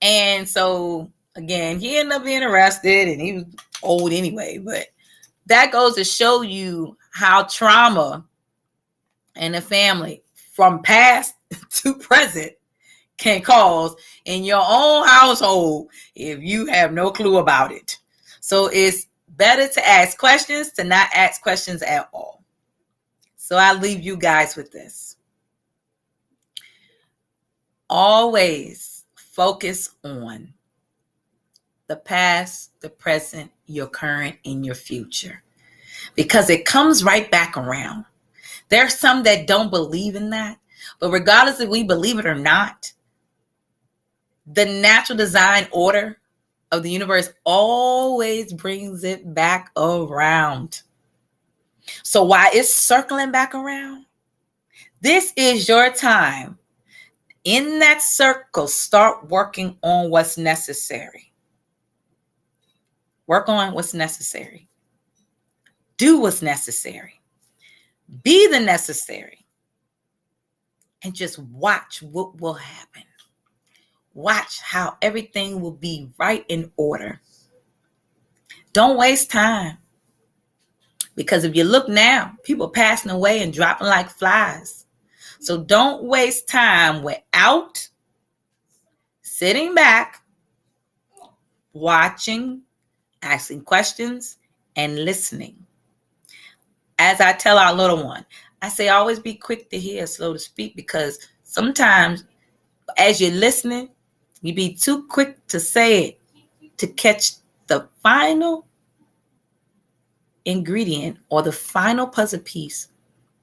And so, again, he ended up being arrested, and he was old anyway. But that goes to show you how trauma in the family from past to present can cause in your own household if you have no clue about it. So it's better to ask questions to not ask questions at all. So I leave you guys with this. Always focus on the past, the present, your current, and your future, because it comes right back around. There's some that don't believe in that, but regardless if we believe it or not, the natural design order of the universe always brings it back around. So while it's circling back around, this is your time. In that circle, start working on what's necessary. Work on what's necessary. Do what's necessary. Be the necessary. And just watch what will happen. Watch how everything will be right in order. Don't waste time. Because if you look now, people passing away and dropping like flies. So don't waste time without sitting back, watching, asking questions, and listening. As I tell our little one, I say always be quick to hear, slow to speak, because sometimes as you're listening, you be too quick to say it to catch the final ingredient or the final puzzle piece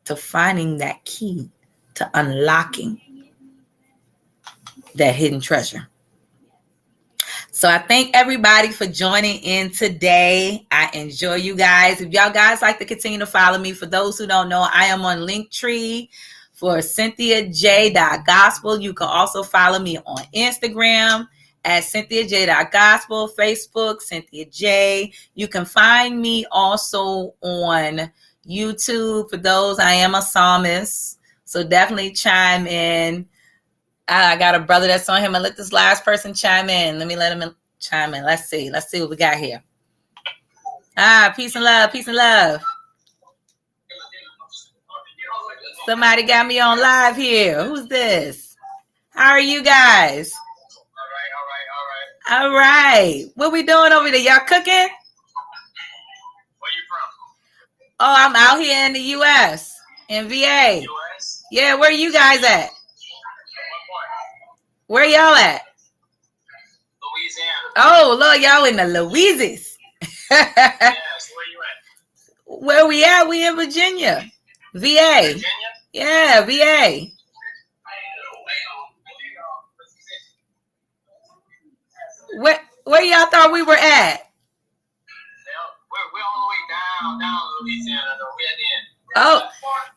to finding that key to unlocking that hidden treasure. So I thank everybody for joining in today. I enjoy you guys. If y'all guys like to continue to follow me, for those who don't know, I am on Linktree for cynthiajgospel. You can also follow me on Instagram at cynthiajgospel, Facebook, Cynthia J. You can find me also on YouTube. For those, I am a psalmist, so definitely chime in. I got a brother that's on him. And let this last person chime in. Let me let him chime in. Let's see what we got here. Peace and love. Peace and love. Somebody got me on live here. Who's this? How are you guys? All right. What we doing over there? Y'all cooking? Where you from? Oh, I'm out here in the U.S. in VA. U.S.? Yeah, where you guys at? Where y'all at? Louisiana. Oh, look, y'all in the Louisias. Yes, where you at? Where we at? We in Virginia. VA. Virginia? Yeah, VA. Where y'all thought we were at? We're all the way down Louisiana, though. We're at the end. Oh,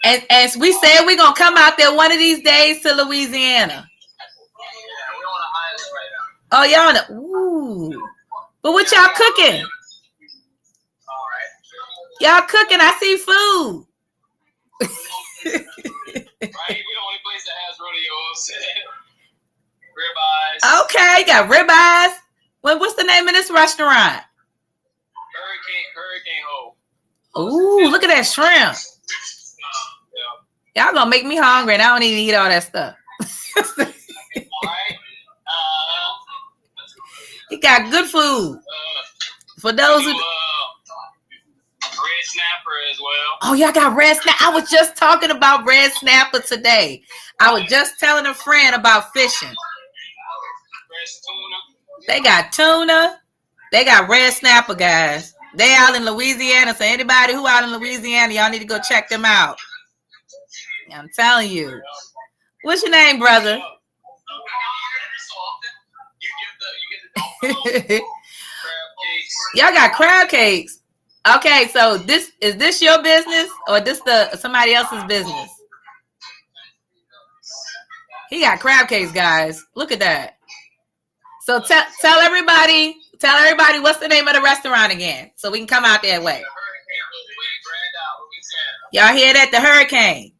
and as we said, we're going to come out there one of these days to Louisiana. Yeah, we're on an island right now. Oh, y'all know. Ooh. But what y'all cooking? All right. Y'all cooking. I see food. Right? We're the only place that has rodeos. Ribeyes. Okay, got ribeyes. Well, what's the name of this restaurant? Hurricane Hole. Ooh, look at that shrimp. Y'all gonna make me hungry and I don't even eat all that stuff. He got good food. For those who red snapper as well. oh, y'all got red snapper. I was just talking about red snapper today. I was just telling a friend about fishing. Fresh tuna. They got tuna. They got red snapper, guys. They out in Louisiana. So anybody who out in Louisiana, y'all need to go check them out. I'm telling you. What's your name, brother? Y'all got crab cakes. Okay, so is this your business or this somebody else's business? He got crab cakes, guys. Look at that. So tell everybody what's the name of the restaurant again, so we can come out that way. Y'all hear that? The Hurricane.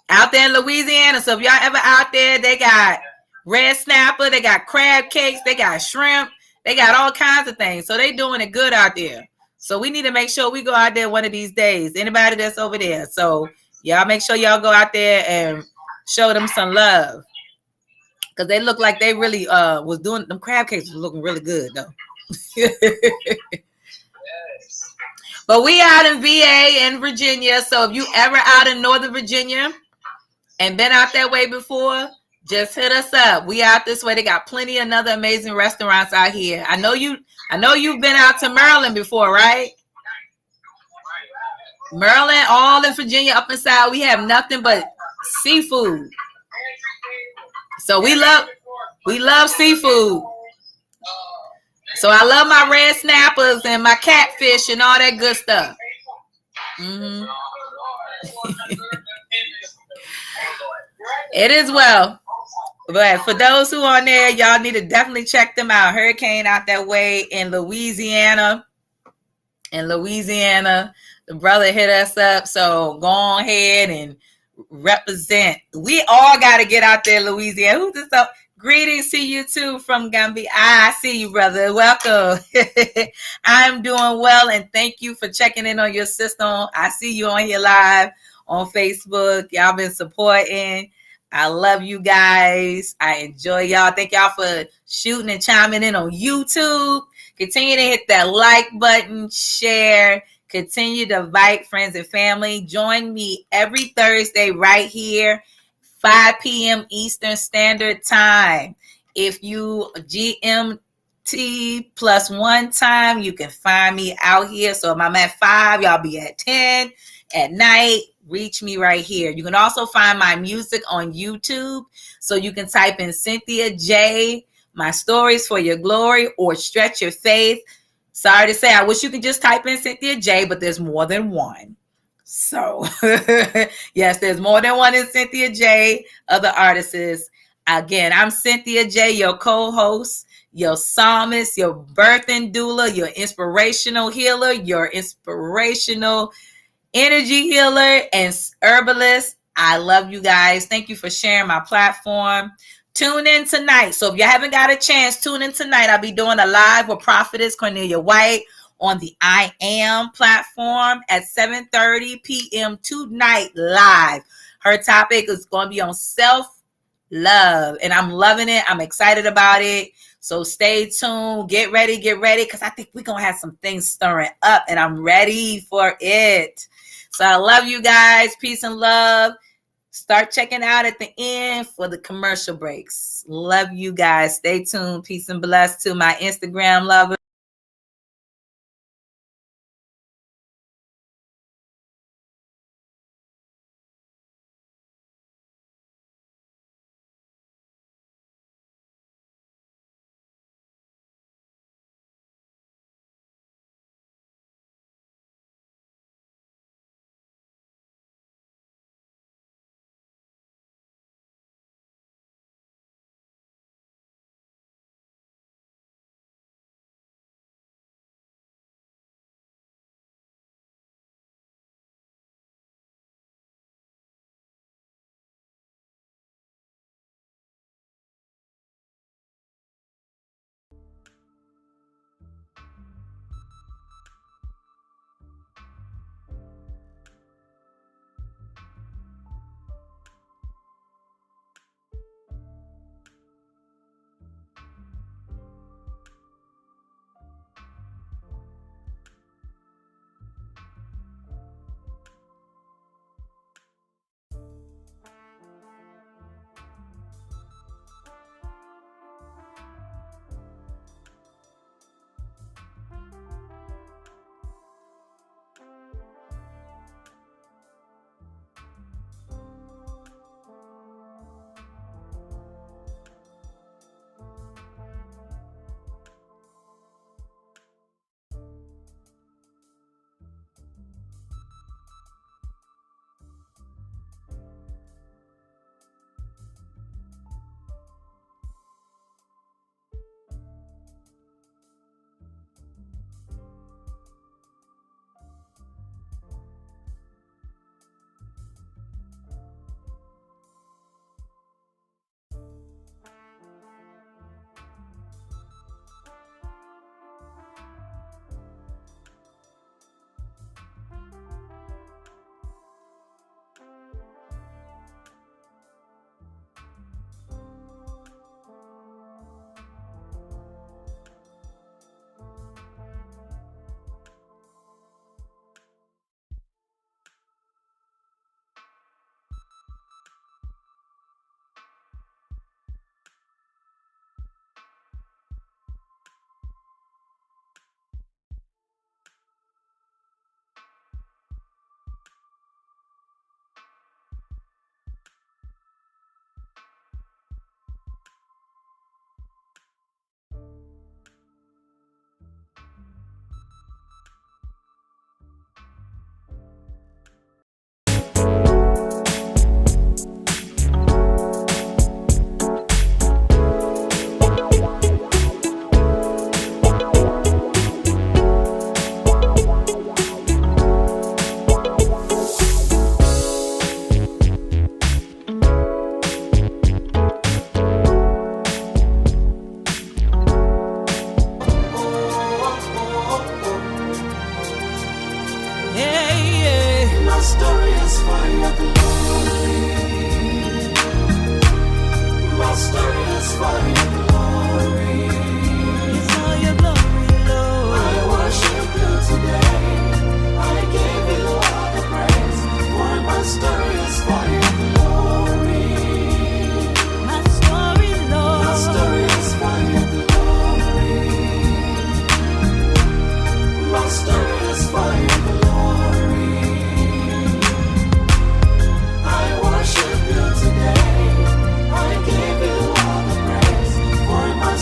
Out there in Louisiana. So if y'all ever out there, they got red snapper, they got crab cakes, they got shrimp, they got all kinds of things. So they doing it good out there. So we need to make sure we go out there one of these days. Anybody that's over there. So y'all make sure y'all go out there and show them some love. Because they look like they really was doing them crab cakes was looking really good though. But we out in VA in Virginia. So if you ever out in Northern Virginia and been out that way before, just hit us up. We out this way. They got plenty of other amazing restaurants out here. I know you've been out to Maryland before, right? Maryland, all in Virginia, up inside, we have nothing but seafood. So we love seafood. So I love my red snappers and my catfish and all that good stuff. Mm-hmm. It is well. But for those who are on there, y'all need to definitely check them out. Hurricane out that way in Louisiana. The brother hit us up. So go ahead and represent. We all got to get out there, Louisiana. Who's this up? Greetings to you too from Gambia. I see you, brother. Welcome. I'm doing well, and thank you for checking in on your system. I see you on here live on Facebook. Y'all been supporting. I love you guys. I enjoy y'all. Thank y'all for shooting and chiming in on YouTube. Continue to hit that like button, share. Continue to invite friends and family. Join me every Thursday right here, 5 p.m. Eastern Standard Time. If you GMT +1 time, you can find me out here. So if I'm at 5, y'all be at 10 at night. Reach me right here. You can also find my music on YouTube. So you can type in Cynthia J, My Stories for Your Glory, or Stretch Your Faith. Sorry to say, I wish you could just type in Cynthia J, but there's more than one. So, yes, there's more than one in Cynthia J, other artists. Again, I'm Cynthia J, your co-host, your psalmist, your birthing doula, your inspirational healer, your inspirational energy healer, and herbalist. I love you guys. Thank you for sharing my platform. Tune in tonight. So if you haven't got a chance, tune in tonight. I'll be doing a live with Prophetess Cornelia White on the I Am platform at 7:30 p.m. tonight live. Her topic is going to be on self-love, and I'm loving it. I'm excited about it. So stay tuned. Get ready, because I think we're going to have some things stirring up, and I'm ready for it. So I love you guys. Peace and love. Start checking out at the end for the commercial breaks. Love you guys. Stay tuned. Peace and bless to my Instagram lovers.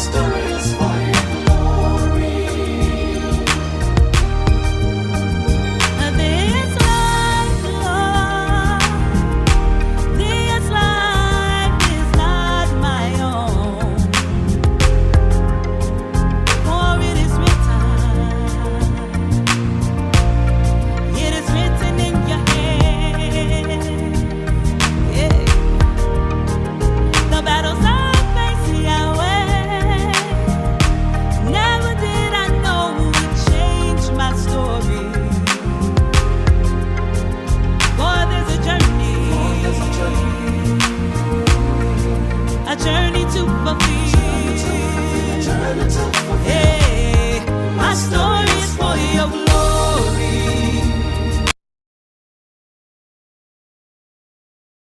Story is Untitled.